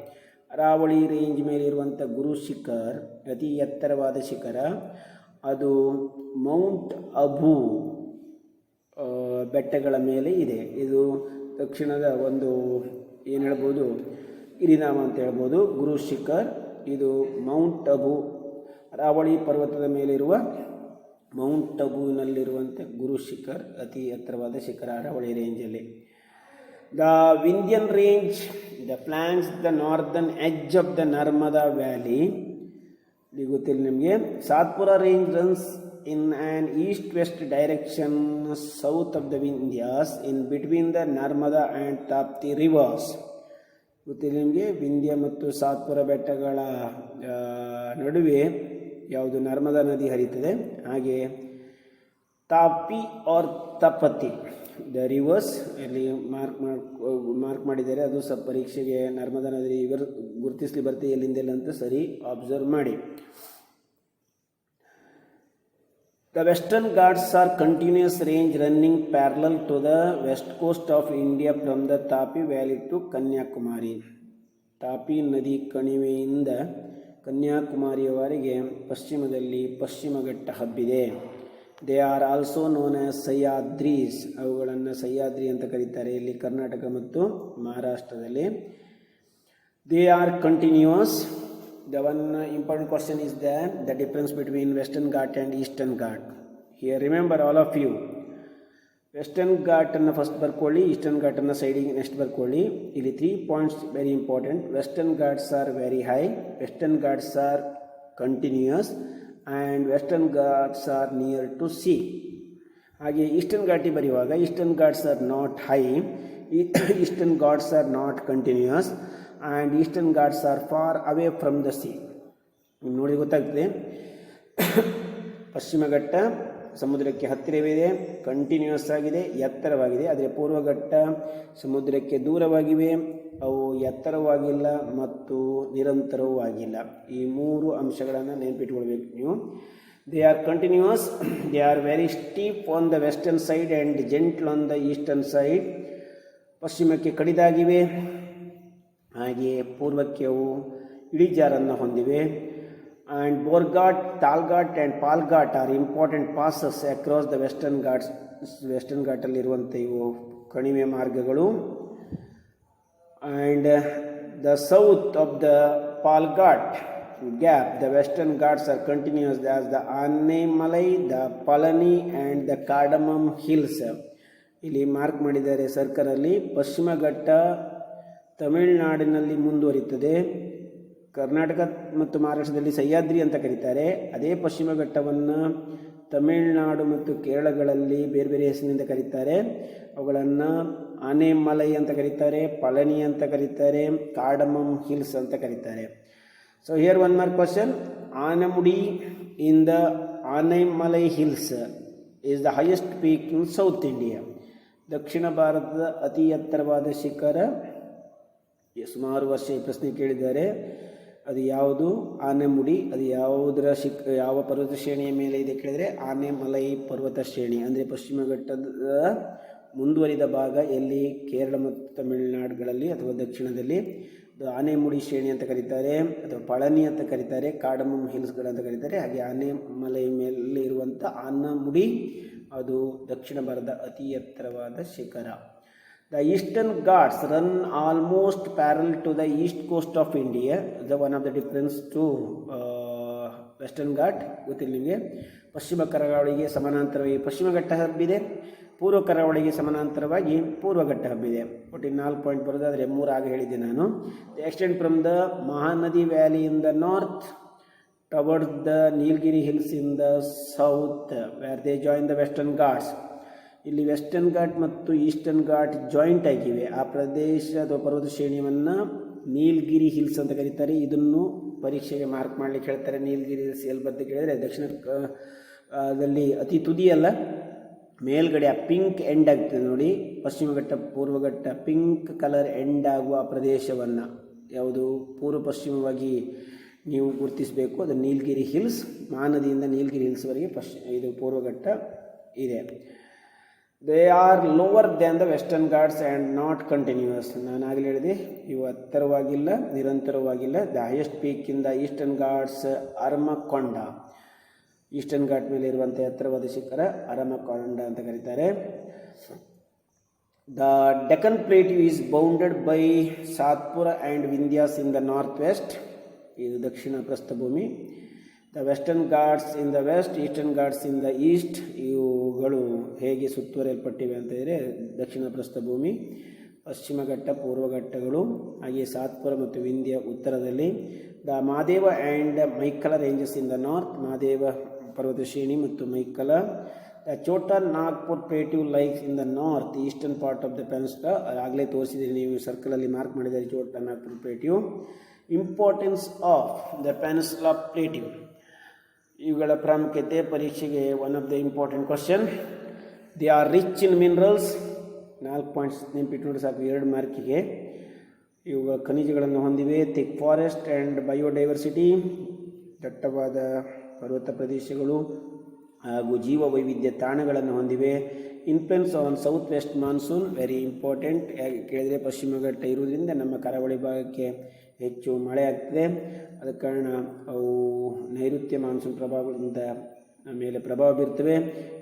Aravalli range ಮೇಲೆ ಇರುವಂಥ ಗುರು ಶಿಖರ್ ಅತಿ ಎತ್ತರವಾದ ಶಿಖರ. ಅದು ಮೌಂಟ್ ಅಬು ಬೆಟ್ಟಗಳ ಮೇಲೆ ಇದೆ. ಇದು ದಕ್ಷಿಣದ ಒಂದು ಏನು ಹೇಳ್ಬೋದು, ಗಿರಿನಾಮ ಅಂತ ಹೇಳ್ಬೋದು. ಗುರು ಶಿಖರ್ ಇದು ಮೌಂಟ್ ಅಬು, ಅರಾವಳಿ ಪರ್ವತದ ಮೇಲಿರುವ ಮೌಂಟ್ ಅಬುವಿನಲ್ಲಿರುವಂಥ ಗುರು ಶಿಖರ್ ಅತಿ ಎತ್ತರವಾದ ಶಿಖರ ಅರಾವಳಿ ರೇಂಜಲ್ಲಿ. The Vindhyan range the flanks the northern edge of the Narmada valley. ಇಲ್ಲಿ ಗೊತ್ತಿಲ್ಲ ನಿಮಗೆ. Satpura range runs in an east west direction south of the Vindhyas in between the Narmada and Tapti rivers. ಗೊತ್ತಿಲ್ಲ ನಿಮಗೆ. ವಿಂಧ್ಯ ಮತ್ತು ಸಾತ್ಪುರ ಬೆಟ್ಟಗಳ ನಡುವೆ ಯಾವುದು ನರ್ಮದಾ ನದಿ ಹರಿಯುತ್ತದೆ. ಹಾಗೆ ತಾಪಿ ಆರ್ ತಪತಿ ದ ರಿವರ್ಸ್ ಇಲ್ಲಿ ಮಾರ್ಕ್ ಮಾಡಿದ್ದಾರೆ. ಅದು ಸ್ವಲ್ಪ ಪರೀಕ್ಷೆಗೆ ನರ್ಮದಾ ನದಿ ಗುರುತಿಸಲಿ ಬರ್ತದೆ ಎಲ್ಲಿಂದೆಲ್ಲ ಅಂತ ಸರಿ ಅಬ್ಸರ್ವ್ ಮಾಡಿ. The Western Ghats are continuous range running parallel to the west coast of India from the Tapi Valley to Kanyakumari. ತಾಪಿ ನದಿ ಕಣಿವೆಯಿಂದ ಕನ್ಯಾಕುಮಾರಿಯವರೆಗೆ ಪಶ್ಚಿಮದಲ್ಲಿ ಪಶ್ಚಿಮ ಘಟ್ಟ ಹಬ್ಬಿದೆ. They are also known as Sahyadris. ಅವುಗಳನ್ನು ಸಹ್ಯಾದ್ರಿ ಅಂತ ಕರೀತಾರೆ ಇಲ್ಲಿ ಕರ್ನಾಟಕ ಮತ್ತು ಮಹಾರಾಷ್ಟ್ರದಲ್ಲಿ. They are continuous. The one important question is the difference between Western Ghat and Eastern Ghat. Here remember all of you, Western Ghat ಅನ್ನು ಫಸ್ಟ್ ಬರ್ಕೊಳ್ಳಿ, Eastern Ghat ಅನ್ನು ಸೈಡಿಗೆ ನೆಕ್ಸ್ಟ್ ಬರ್ಕೊಳ್ಳಿ. ಇಲ್ಲಿ 3 points very important. Western Ghats are very high, Western Ghats are continuous and Western Ghats are near to sea. ಹಾಗೆ Eastern Ghat ಬರೆಯುವಾಗ Eastern Ghats are not high, Eastern Ghats are not continuous and Eastern Ghats are far away from the sea. ನೀವು ನೋಡಿ ಗೊತ್ತಾಗ್ತದೆ. ಪಶ್ಚಿಮ ಘಟ್ಟ ಸಮುದ್ರಕ್ಕೆ ಹತ್ತಿರವಿದೆ, continuous ಆಗಿದೆ, ಎತ್ತರವಾಗಿದೆ. ಆದರೆ ಪೂರ್ವ ಘಟ್ಟ ಸಮುದ್ರಕ್ಕೆ ದೂರವಾಗಿವೆ, ಅವು ಎತ್ತರವಾಗಿಲ್ಲ ಮತ್ತು ನಿರಂತರವೂ ಆಗಿಲ್ಲ. ಈ 3 ಅಂಶಗಳನ್ನು ನೆನಪಿಟ್ಕೊಳ್ಬೇಕು ನೀವು. They are continuous, they are very steep on the western side and gentle on the eastern side. ಪಶ್ಚಿಮಕ್ಕೆ ಕಡಿದಾಗಿವೆ, ಹಾಗೆಯೇ ಪೂರ್ವಕ್ಕೆ ಅವು ಇಳಿಜಾರನ್ನು ಹೊಂದಿವೆ. And Bhorghat, Thalghat and Palghat are important passes across the western Ghats. Western ಘಾಟಲ್ಲಿರುವಂಥ ಇವು ಕಣಿವೆ ಮಾರ್ಗಗಳು. And the south of the Palghat gap the western Ghats are continues as the Anaimalai, the Palani and the cardamom hills. ಇಲ್ಲಿ ಮಾರ್ಕ್ ಮಾಡಿದ್ದಾರೆ ಸರ್ಕಲಲ್ಲಿ. ಪಶ್ಚಿಮ ಘಟ್ಟ ತಮಿಳುನಾಡಿನಲ್ಲಿ ಮುಂದುವರಿಯುತ್ತದೆ. ಕರ್ನಾಟಕ ಮತ್ತು ಮಹಾರಾಷ್ಟ್ರದಲ್ಲಿ ಸಹ್ಯಾದ್ರಿ ಅಂತ ಕರೀತಾರೆ. ಅದೇ ಪಶ್ಚಿಮ ಘಟ್ಟವನ್ನು ತಮಿಳುನಾಡು ಮತ್ತು ಕೇರಳಗಳಲ್ಲಿ ಬೇರೆ ಬೇರೆ ಹೆಸರಿನಿಂದ ಕರೀತಾರೆ. ಅವುಗಳನ್ನು ಆನೆಮಲೈ ಅಂತ ಕರೀತಾರೆ, ಪಳನಿ ಅಂತ ಕರೀತಾರೆ, ಕಾರ್ಡಮಮ್ ಹಿಲ್ಸ್ ಅಂತ ಕರೀತಾರೆ. So here one mark question. Anamudi in the Anaimalai hills is the highest peak in South India. ದಕ್ಷಿಣ ಭಾರತದ ಅತಿ ಎತ್ತರವಾದ ಶಿಖರ, ಸುಮಾರು ವರ್ಷ ಈ ಪ್ರಶ್ನೆ ಕೇಳಿದ್ದಾರೆ. ಅದು ಯಾವುದು? ಆನೆಮುಡಿ. ಅದು ಯಾವ ಪರ್ವತ ಶ್ರೇಣಿಯ ಮೇಲೆ ಇದೆ ಕೇಳಿದರೆ ಆನೆಮಲೈ ಪರ್ವತ ಶ್ರೇಣಿ, ಅಂದರೆ ಪಶ್ಚಿಮ ಘಟ್ಟದ ಮುಂದುವರಿದ ಭಾಗ, ಎಲ್ಲಿ ಕೇರಳ ಮತ್ತು ತಮಿಳುನಾಡುಗಳಲ್ಲಿ ಅಥವಾ ದಕ್ಷಿಣದಲ್ಲಿ. ಆನೆಮುಡಿ ಶ್ರೇಣಿ ಅಂತ ಕರೀತಾರೆ, ಅಥವಾ ಪಳನಿ ಅಂತ ಕರೀತಾರೆ, ಕಾರ್ಡಮಮ್ ಹಿಲ್ಸ್ಗಳಂತ ಕರೀತಾರೆ. ಹಾಗೆ ಆನೆಮಲೈ ಮೇಲೆ ಇರುವಂಥ ಆನೆಮುಡಿ ಅದು ದಕ್ಷಿಣ ಭಾರತದ ಅತಿ ಎತ್ತರವಾದ ಶಿಖರ. The Eastern Ghats run almost parallel to the east coast of India. One of the difference to Western Ghat ಗೊತ್ತಿಲ್ಲ ನಿಮಗೆ. ಪಶ್ಚಿಮ ಕರಾವಳಿಗೆ ಸಮಾನಾಂತರವಾಗಿ ಪಶ್ಚಿಮ ಘಟ್ಟ ಹಬ್ಬಿದೆ, ಪೂರ್ವ ಕರಾವಳಿಗೆ ಸಮಾನಾಂತರವಾಗಿ ಪೂರ್ವ ಘಟ್ಟ ಹಬ್ಬಿದೆ. ಒಟ್ಟು 4 ಪಾಯಿಂಟ್ ಬರೋದಾದರೆ 3 ಆಗ ಹೇಳಿದ್ದೆ ನಾನು. The extend from the Mahanadi valley in the north towards the Nilgiri hills in the south where they join the western Ghats. ಇಲ್ಲಿ ವೆಸ್ಟರ್ನ್ ಘಾಟ್ ಮತ್ತು ಈಸ್ಟರ್ನ್ ಘಾಟ್ ಜಾಯಿಂಟ್ ಆಗಿವೆ. ಆ ಪ್ರದೇಶ ಅಥವಾ ಪರ್ವತ ಶ್ರೇಣಿಯನ್ನು ನೀಲಗಿರಿ ಹಿಲ್ಸ್ ಅಂತ ಕರೀತಾರೆ. ಇದನ್ನು ಪರೀಕ್ಷೆಗೆ ಮಾರ್ಕ್ ಮಾಡಲಿಕ್ಕೆ ಹೇಳ್ತಾರೆ. ನೀಲಗಿರಿ ಹಿಲ್ಸ್ ಎಲ್ಲಿ ಬರ್ತದೆ ಕೇಳಿದರೆ ದಕ್ಷಿಣದಲ್ಲಿ ಅತಿ ತುದಿಯಲ್ಲ, ಮೇಲ್ಗಡೆ ಆ ಪಿಂಕ್ ಎಂಡ್ ಆಗ್ತದೆ ನೋಡಿ. ಪಶ್ಚಿಮ ಘಟ್ಟ ಪೂರ್ವ ಘಟ್ಟ ಪಿಂಕ್ ಕಲರ್ ಎಂಡ್ ಆಗುವ ಆ ಪ್ರದೇಶವನ್ನು ಯಾವುದು ಪೂರ್ವ ಪಶ್ಚಿಮವಾಗಿ ನೀವು ಗುರುತಿಸಬೇಕು. ಅದು ನೀಲಗಿರಿ ಹಿಲ್ಸ್. ಮಹಾನದಿಯಿಂದ ನೀಲಗಿರಿ ಹಿಲ್ಸ್ವರೆಗೆ ಇದು ಪೂರ್ವ ಘಟ್ಟ ಇದೆ. They are lower than the western Ghats and not continuous. ನಾನು ಆಗಲೇ ಹೇಳಿದೆ, ಇವು ಎತ್ತರವಾಗಿಲ್ಲ, ನಿರಂತರವಾಗಿಲ್ಲ. The highest peak in the eastern Ghats Armakonda. Eastern Ghat ಮೇಲೆ ಇರುವಂಥ ಎತ್ತರವಾದ ಶಿಖರ ಅರಮಕೊಂಡ ಅಂತ ಕರೀತಾರೆ. The Deccan plateau is bounded by Satpura and Vindhyas in the north west. ಇದು ದಕ್ಷಿಣ ಪ್ರಸ್ಥಭೂಮಿ. The western Ghats in the west, eastern Ghats in the east. ಇವುಗಳು ಹೇಗೆ ಸುತ್ತುವರಿಯಲ್ಪಟ್ಟಿವೆ ಅಂತಂದರೆ ದಕ್ಷಿಣ ಪ್ರಸ್ಥಭೂಮಿ, ಪಶ್ಚಿಮ ಘಟ್ಟ, ಪೂರ್ವ ಘಟ್ಟಗಳು, ಹಾಗೆಯೇ ಸಾತ್ಪುರ ಮತ್ತು ವಿಂಧ್ಯ ಉತ್ತರದಲ್ಲಿ. The Mahadeo and Maikal ranges in the north. Mahadeo ಪರ್ವತ ಶ್ರೇಣಿ ಮತ್ತು Maikal. The Chota Nagpur plateau lies in the north eastern part of the peninsula. ಆಗಲೇ ತೋರಿಸಿದರೆ ನೀವು ಸರ್ಕಲಲ್ಲಿ ಮಾರ್ಕ್ ಮಾಡಿದರೆ Chota Nagpur plateau. Importance of the peninsula plateau. ಇವುಗಳ ಪ್ರಾಮುಖ್ಯತೆ ಪರೀಕ್ಷೆಗೆ one of the important question. They are rich in minerals. 4 points ನೆನಪಿಟ್ಟು ಸಾಕು, 2 ಮಾರ್ಕಿಗೆ. ಇವುಗಳ ಖನಿಜಗಳನ್ನು ಹೊಂದಿವೆ. Thick forest and biodiversity. ದಟ್ಟವಾದ ಪರ್ವತ ಪ್ರದೇಶಗಳು ಹಾಗೂ ಜೀವ ವೈವಿಧ್ಯ ತಾಣಗಳನ್ನು ಹೊಂದಿವೆ. Influence on south west monsoon, very important. ಕೇಳಿದರೆ ಪಶ್ಚಿಮ ಘಟ್ಟ ಇರುವುದರಿಂದ ನಮ್ಮ ಕರಾವಳಿ ಭಾಗಕ್ಕೆ ಹೆಚ್ಚು ಮಳೆ ಆಗ್ತದೆ. ಆದ ಕಾರಣ ಅವು ನೈಋತ್ಯ ಮಾನ್ಸೂನ್ ಪ್ರಭಾವಗಳಿಂದ ಮೇಲೆ ಪ್ರಭಾವ ಬೀರ್ತವೆ.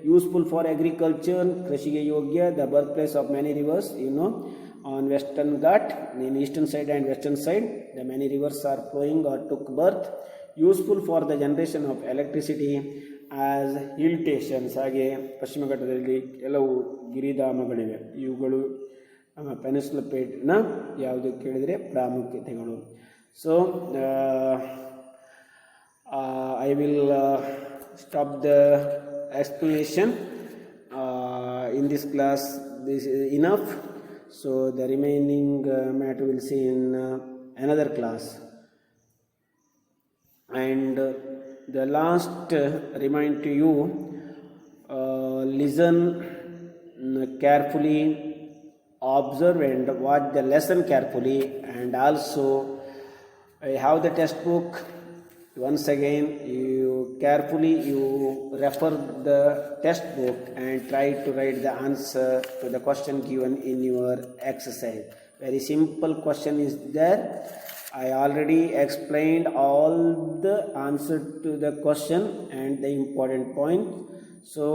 ಯೂಸ್ಫುಲ್ ಫಾರ್ ಅಗ್ರಿಕಲ್ಚರ್, ಕೃಷಿಗೆ ಯೋಗ್ಯ. The birth place of many rivers, on western Ghat, in eastern side and western side the many rivers are flowing are took birth. Useful for the generation of electricity as hill stations. ಹಾಗೆ ಪಶ್ಚಿಮ ಘಟ್ಟದಲ್ಲಿ ಕೆಲವು ಗಿರಿಧಾಮಗಳಿವೆ. ಇವುಗಳು peninsula ಪ್ಲೇಟ್ನ ಯಾವುದು ಕೇಳಿದರೆ ಪ್ರಾಮುಖ್ಯತೆಗಳು. So I will stop the explanation in this class. This is enough. So the remaining matter we'll see in another class. And the last remind to you, listen carefully, observe and watch the lesson carefully, and also I have the test book. Once again, you carefully refer the test book and try to write the answer to the question given in your exercise. Very simple question is there. I already explained all the answer to the question and the important point. So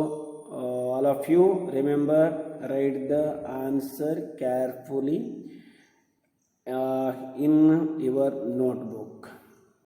all of you remember, write the answer carefully in your notebook.